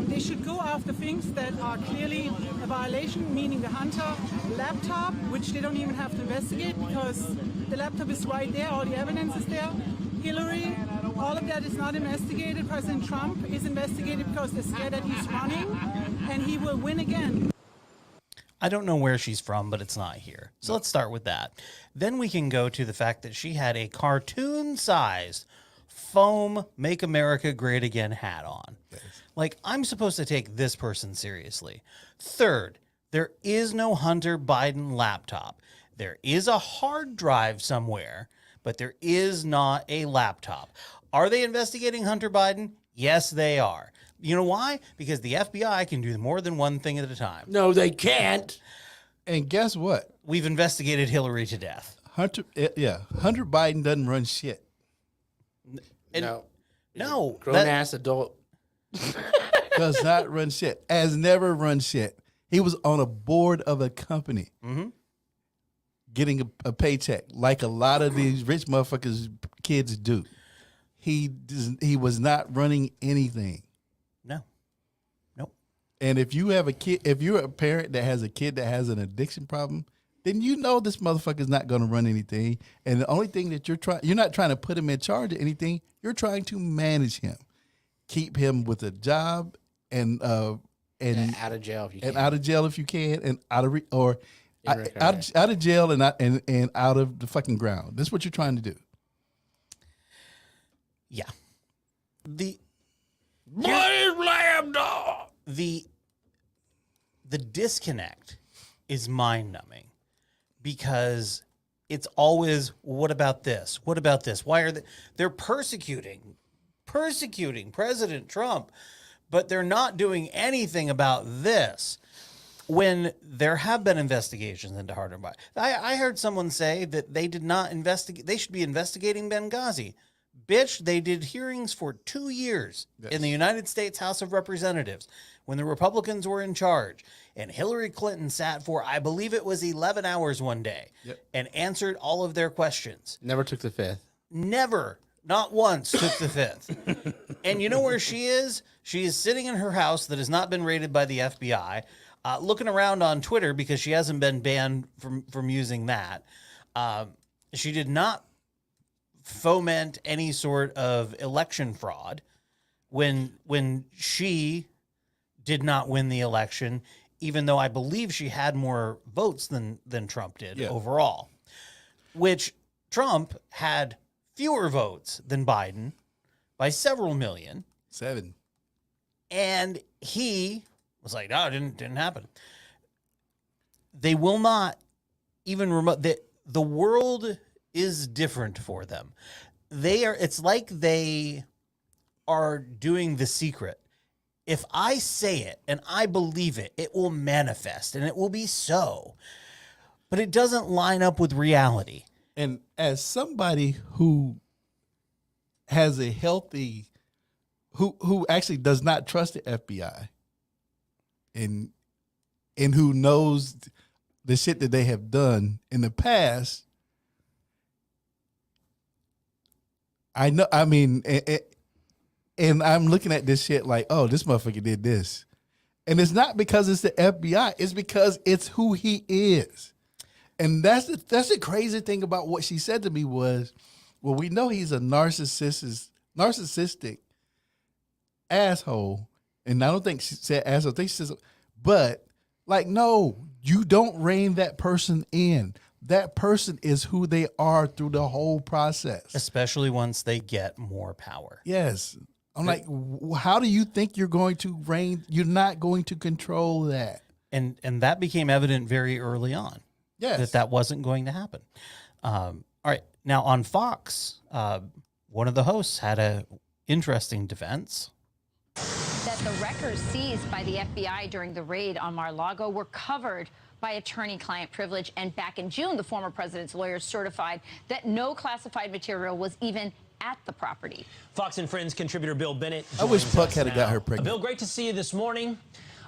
They should go after things that are clearly a violation, meaning the Hunter laptop, which they don't even have to investigate because the laptop is right there, all the evidence is there. Hillary, all of that is not investigated. President Trump is investigated because they're scared that he's running, and he will win again. I don't know where she's from, but it's not here. So let's start with that. Then we can go to the fact that she had a cartoon-sized foam Make America Great Again hat on. Yes. Like, I'm supposed to take this person seriously. Third, there is no Hunter Biden laptop. There is a hard drive somewhere, but there is not a laptop. Are they investigating Hunter Biden? Yes, they are. You know why? Because the FBI can do more than one thing at a time. No, they can't. And guess what? We've investigated Hillary to death. Hunter Biden doesn't run shit. No. Grown-ass adult. Does not run shit. Has never run shit. He was on a board of a company. Mm-hmm. getting a paycheck like a lot of these rich motherfuckers kids do. He was not running anything. No. Nope. And if you have a kid, if you're a parent that has a kid that has an addiction problem, then you know this motherfucker's not going to run anything. And the only thing that you're not trying to put him in charge of anything. You're trying to manage him, keep him with a job, and out of jail if you can, and out of jail if you can, and out of jail and out of the fucking ground. That's what you're trying to do. Yeah. The disconnect is mind-numbing because it's always, what about this? What about this? Why are they're persecuting President Trump, but they're not doing anything about this. When there have been investigations into Harvard Biden. I heard someone say that they did not investigate, they should be investigating Benghazi. Bitch, they did hearings for 2 years in the United States House of Representatives when the Republicans were in charge. And Hillary Clinton sat for, I believe it was 11 hours one day and answered all of their questions. Never took the fifth. Never, not once took the fifth. And you know where she is? She is sitting in her house that has not been raided by the FBI, looking around on Twitter because she hasn't been banned from using that. She did not foment any sort of election fraud when she did not win the election, even though I believe she had more votes than Trump did overall, which Trump had fewer votes than Biden by several million. 7. And he was like, no, it didn't happen. They will not even remote. The world is different for them. It's like they are doing The Secret. If I say it and I believe it, it will manifest and it will be so. But it doesn't line up with reality. And as somebody who has a healthy, who actually does not trust the FBI, and who knows the shit that they have done in the past, I know. I mean, and I'm looking at this shit like, oh, this motherfucker did this, and it's not because it's the FBI. It's because it's who he is, and that's the crazy thing about what she said to me was, well, we know he's a narcissistic asshole, and I don't think she said asshole. I think she said, but like, no, you don't rein that person in. That person is who they are through the whole process. Especially once they get more power. Yes. I'm like, how do you think you're going to rein? You're not going to control that. And that became evident very early on. Yes. That wasn't going to happen. All right. Now on Fox, one of the hosts had a interesting defense. That the records seized by the FBI during the raid on Mar-a-Lago were covered by attorney-client privilege. And back in June, the former president's lawyers certified that no classified material was even at the property. Fox and Friends contributor Bill Bennett. I wish Puck had got her pregnant. Bill, great to see you this morning.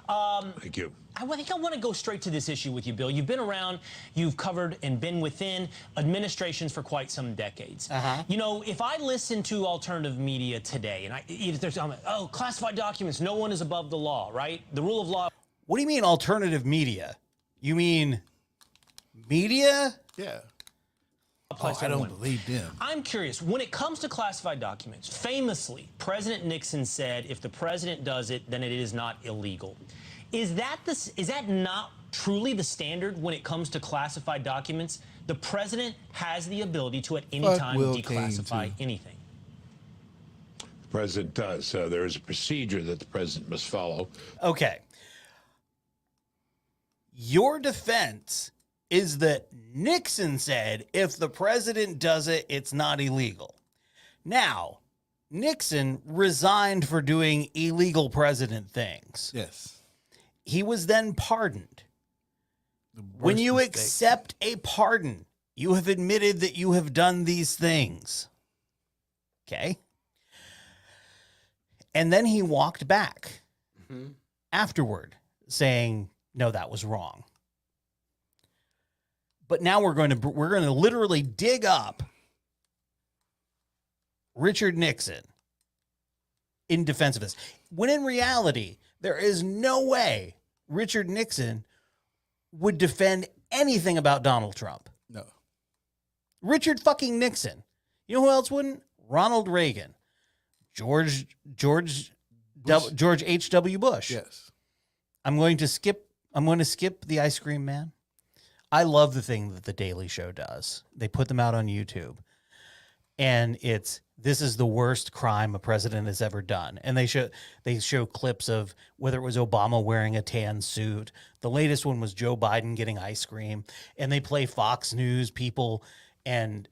Thank you. I think I want to go straight to this issue with you, Bill. You've been around, you've covered and been within administrations for quite some decades. You know, if I listen to alternative media today, and there's classified documents, no one is above the law, right? The rule of law. What do you mean alternative media? You mean media? Yeah. I don't believe them. I'm curious, when it comes to classified documents, famously, President Nixon said, if the president does it, then it is not illegal. Is that not truly the standard when it comes to classified documents? The president has the ability to at any time declassify anything. The president does. There is a procedure that the president must follow. Okay. Your defense is that Nixon said, if the president does it, it's not illegal. Now, Nixon resigned for doing illegal president things. Yes. He was then pardoned. When you accept a pardon, you have admitted that you have done these things. Okay? And then he walked back afterward saying, no, that was wrong. But now we're going to literally dig up Richard Nixon in defense of this. When in reality, there is no way Richard Nixon would defend anything about Donald Trump. No. Richard fucking Nixon. You know who else wouldn't? Ronald Reagan. George H.W. Bush. Yes. I'm going to skip the ice cream man. I love the thing that the Daily Show does. They put them out on YouTube. And this is the worst crime a president has ever done. And they show clips of whether it was Obama wearing a tan suit. The latest one was Joe Biden getting ice cream. And they play Fox News people and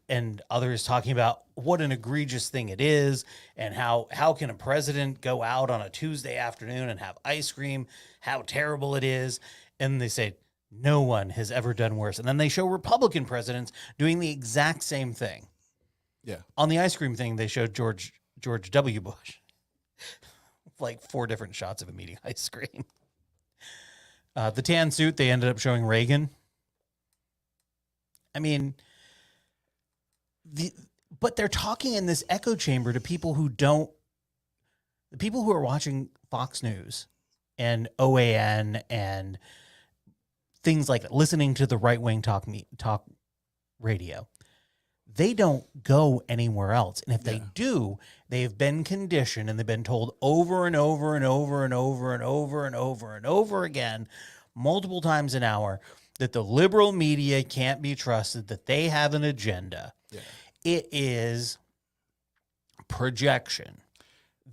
others talking about what an egregious thing it is and how can a president go out on a Tuesday afternoon and have ice cream, how terrible it is. And they say, no one has ever done worse. And then they show Republican presidents doing the exact same thing. Yeah. On the ice cream thing, they showed George W. Bush. Like 4 different shots of him eating ice cream. The tan suit, they ended up showing Reagan. I mean, but they're talking in this echo chamber to people who the people who are watching Fox News and OAN and things like that, listening to the right-wing talk radio. They don't go anywhere else. And if they do, they've been conditioned and they've been told over and over and over and over and over and over and over again, multiple times an hour, that the liberal media can't be trusted, that they have an agenda. Yeah. It is projection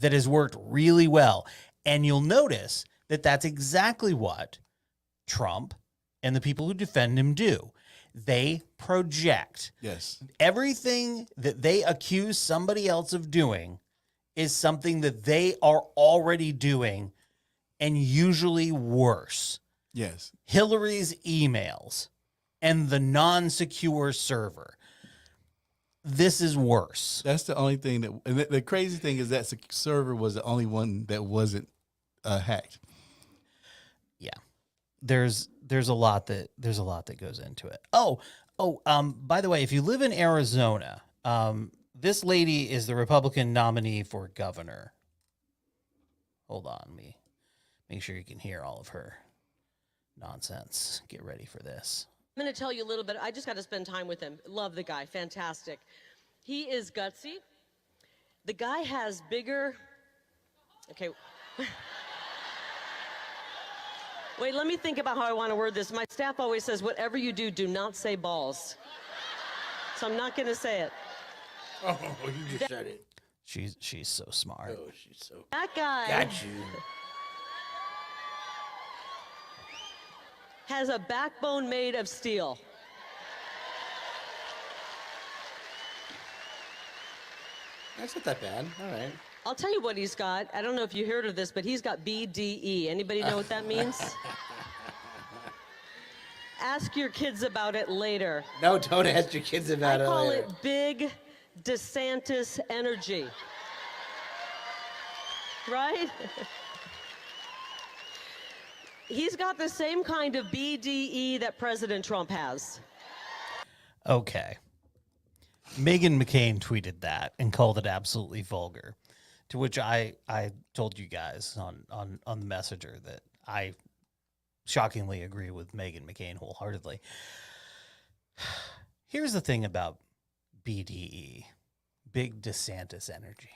that has worked really well. And you'll notice that that's exactly what Trump and the people who defend him do. They project. Yes. Everything that they accuse somebody else of doing is something that they are already doing, and usually worse. Yes. Hillary's emails and the non-secure server. This is worse. That's the only thing and the crazy thing is that server was the only one that wasn't hacked. Yeah. There's a lot that goes into it. By the way, if you live in Arizona, this lady is the Republican nominee for governor. Hold on, let me make sure you can hear all of her nonsense. Get ready for this. I'm going to tell you a little bit. I just got to spend time with him. Love the guy. Fantastic. He is gutsy. The guy has bigger... Okay. Wait, let me think about how I want to word this. My staff always says, whatever you do, do not say balls. So I'm not going to say it. Oh, you just said it. She's so smart. Oh, she's so... That guy... Got you. ...has a backbone made of steel. That's not that bad. All right. I'll tell you what he's got. I don't know if you heard of this, but he's got BDE. Anybody know what that means? Ask your kids about it later. No, don't ask your kids about it later. I call it Big DeSantis energy. Right? He's got the same kind of BDE that President Trump has. Okay. Meghan McCain tweeted that and called it absolutely vulgar, to which I told you guys on the Messenger that I shockingly agree with Meghan McCain wholeheartedly. Here's the thing about BDE, Big DeSantis energy.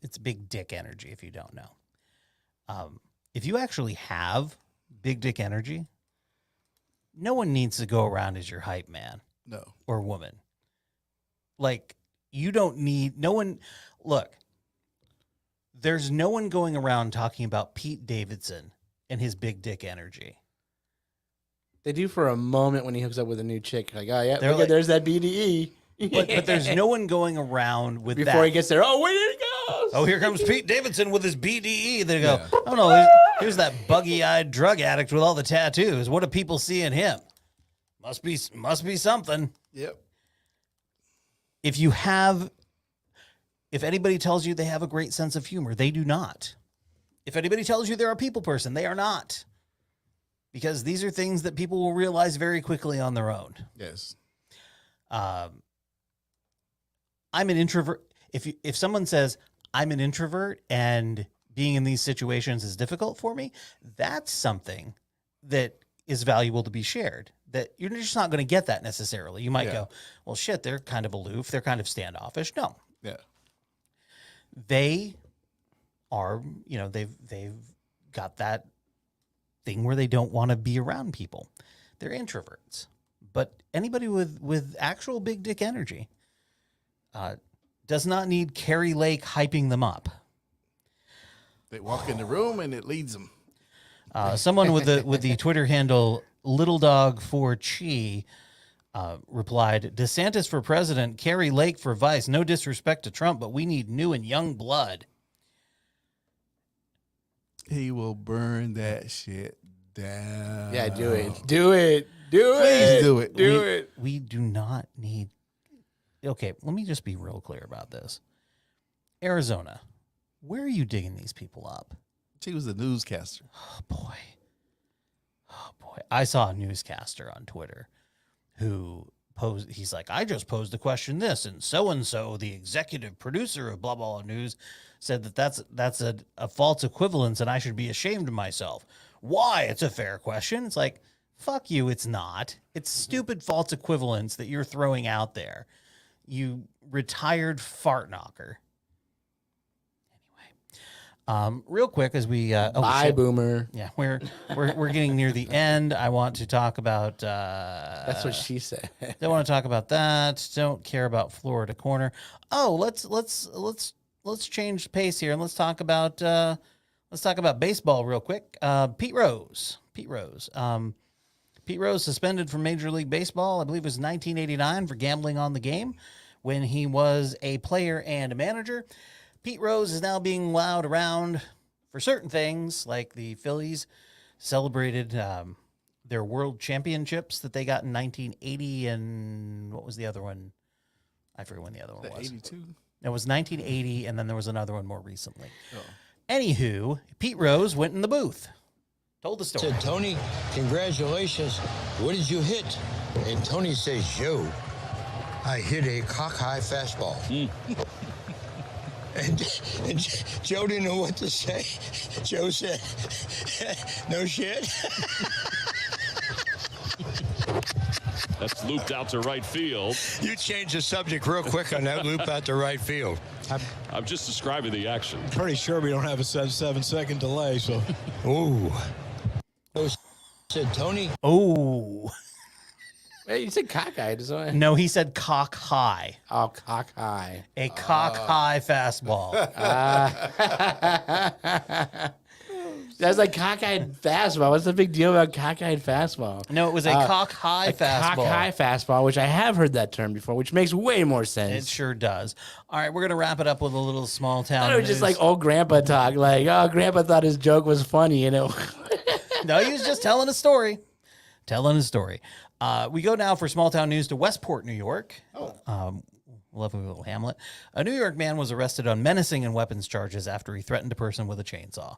It's big dick energy if you don't know. If you actually have big dick energy, no one needs to go around as your hype man. No. Or woman. Like, you don't need, no one, look, there's no one going around talking about Pete Davidson and his big dick energy. They do for a moment when he hooks up with a new chick. Like, oh, yeah, Like, there's that BDE. But there's no one going around with Before that. he gets there, oh, where did it go? Oh, here comes Pete Davidson with his BDE. They go, oh, no, here's that buggy-eyed drug addict with all the tattoos. What do people see in him? Must be something. Yep. If anybody tells you they have a great sense of humor, they do not. If anybody tells you they're a people person, they are not. because these are things that people will realize very quickly on their own. Yes. I'm an introvert. If someone says I'm an introvert and being in these situations is difficult for me, that's something that is valuable to be shared. That you're just not going to get that necessarily. You might go, well, shit, they're kind of aloof. They're kind of standoffish. No. Yeah. They are, they've got that thing where they don't want to be around people. They're introverts. But anybody with actual big dick energy does not need Carrie Lake hyping them up. They walk in the room and it leads them. Someone with the Twitter handle LittleDog4Chi replied, DeSantis for president, Carrie Lake for vice. No disrespect to Trump, but we need new and young blood. He will burn that shit down. Yeah, do it. Do it. Do Please it. do it. Do it. We do not need... Okay, let me just be real clear about this. Arizona, where are you digging these people up? She was a newscaster. Oh, boy. I saw a newscaster on Twitter who posed, he's like, I just posed the question this, and so, the executive producer of blah, blah, blah news, said that's a false equivalence and I should be ashamed of myself. Why? It's a fair question. It's like, fuck you, it's not. It's stupid false equivalence that you're throwing out there. You retired fart knocker. Real quick as we bye boomer. Yeah, we're getting near the end. I want to talk about that's what she said. Don't want to talk about that. Don't care about Florida Corner. Oh, let's change the pace here and let's talk about baseball real quick. Pete Rose suspended from Major League Baseball, I believe it was 1989, for gambling on the game when he was a player and a manager. Pete Rose is now being allowed around for certain things, like the Phillies celebrated their world championships that they got in 1980, and what was the other one? I forget when the other one was. 82? It was 1980, and then there was another one more recently. Oh. Anywho, Pete Rose went in the booth, told the story. Said, Tony, congratulations. What did you hit? And Tony says, Joe, I hit a cock-high fastball. And Joe didn't know what to say. Joe said, no shit. That's looped out to right field. You changed the subject real quick on that loop out to right field. I'm just describing the action. Pretty sure we don't have a 7-second delay, so. Oh. Said Tony. Oh. Wait, you said cockeyed. No, he said cock high. Oh, cock high. A cock high fastball. That's like cockeyed fastball. What's the big deal about cockeyed fastball? No, it was a cock high fastball. Cock high fastball, which I have heard that term before, which makes way more sense. It sure does. All right, we're gonna wrap it up with a little small town. I was just like old grandpa talk. Like, oh, grandpa thought his joke was funny, you know. No, he was just telling a story. We go now for small town news to Westport, New York. Lovely little hamlet. A New York man was arrested on menacing and weapons charges after he threatened a person with a chainsaw.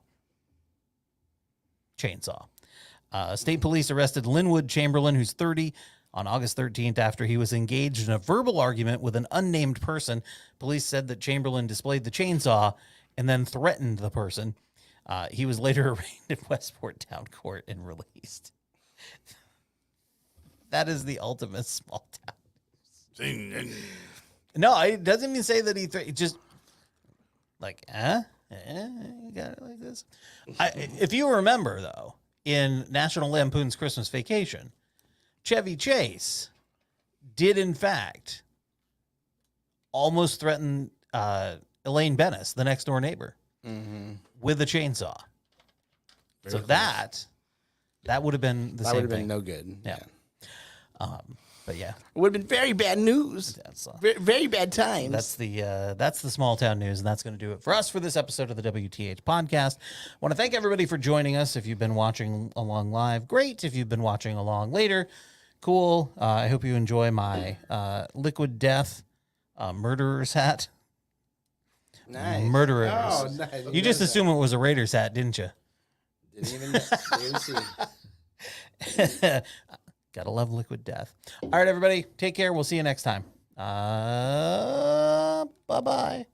State police arrested Linwood Chamberlain, who's 30, on August 13th after he was engaged in a verbal argument with an unnamed person. Police said that Chamberlain displayed the chainsaw and then threatened the person. He was later arraigned in Westport Town Court and released. That is the ultimate small town. No, it doesn't even say that he just like, you got it like this. If you remember, though, in National Lampoon's Christmas Vacation, Chevy Chase did, in fact, almost threaten Elaine Bennis, the next door neighbor, with a chainsaw. Very close. that would have been the same thing. That would have been no good. Yeah. But yeah, it would have been very bad news. Very, very bad times. That's the small town news, and that's going to do it for us for this episode of the WTH podcast. I want to thank everybody for joining us. If you've been watching along live, great. If you've been watching along later, cool. I hope you enjoy my Liquid Death murderer's hat. Nice. Murderers. Oh, nice. You just assumed it was a Raiders hat, didn't you? Didn't even see. Gotta love liquid death. All right, everybody, take care. We'll see you next time. Bye-bye.